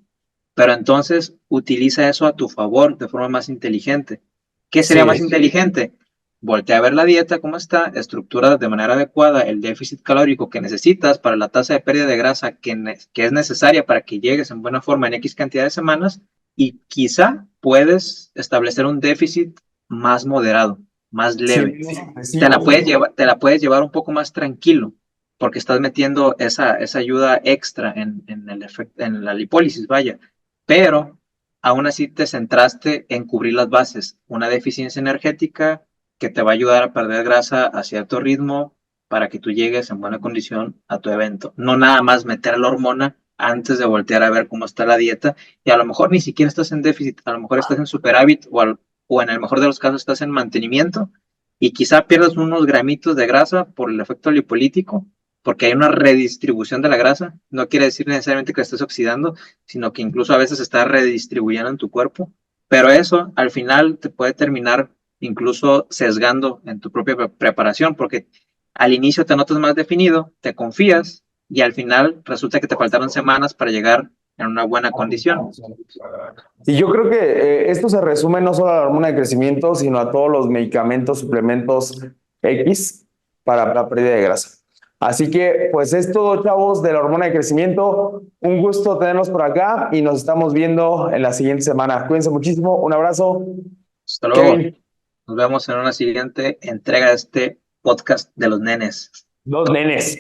Pero entonces utiliza eso a tu favor de forma más inteligente. ¿Qué sería más Sí, inteligente? Voltea a ver la dieta, cómo está, estructura de manera adecuada el déficit calórico que necesitas para la tasa de pérdida de grasa que es necesaria para que llegues en buena forma en X cantidad de semanas y quizá puedes establecer un déficit más moderado, más sí, leve. excesivo. Te la puedes llevar un poco más tranquilo porque estás metiendo esa ayuda extra en la lipólisis, vaya. Pero aún así te centraste en cubrir las bases, una deficiencia energética que te va a ayudar a perder grasa a cierto ritmo para que tú llegues en buena condición a tu evento. No nada más meter la hormona antes de voltear a ver cómo está la dieta y a lo mejor ni siquiera estás en déficit, a lo mejor estás en superávit o en el mejor de los casos estás en mantenimiento y quizá pierdas unos gramitos de grasa por el efecto lipolítico, porque hay una redistribución de la grasa. No quiere decir necesariamente que estés oxidando, sino que incluso a veces está redistribuyendo en tu cuerpo. Pero eso al final te puede terminar incluso sesgando en tu propia preparación, porque al inicio te notas más definido, te confías y al final resulta que te faltaron semanas para llegar en una buena condición. Y yo creo que esto se resume no solo a la hormona de crecimiento, sino a todos los medicamentos, suplementos X para la pérdida de grasa. Así que, pues es todo, chavos, de la hormona de crecimiento. Un gusto tenerlos por acá y nos estamos viendo en la siguiente semana. Cuídense muchísimo. Un abrazo. Hasta luego. Kevin, Nos vemos en una siguiente entrega de este podcast de los nenes. los nenes.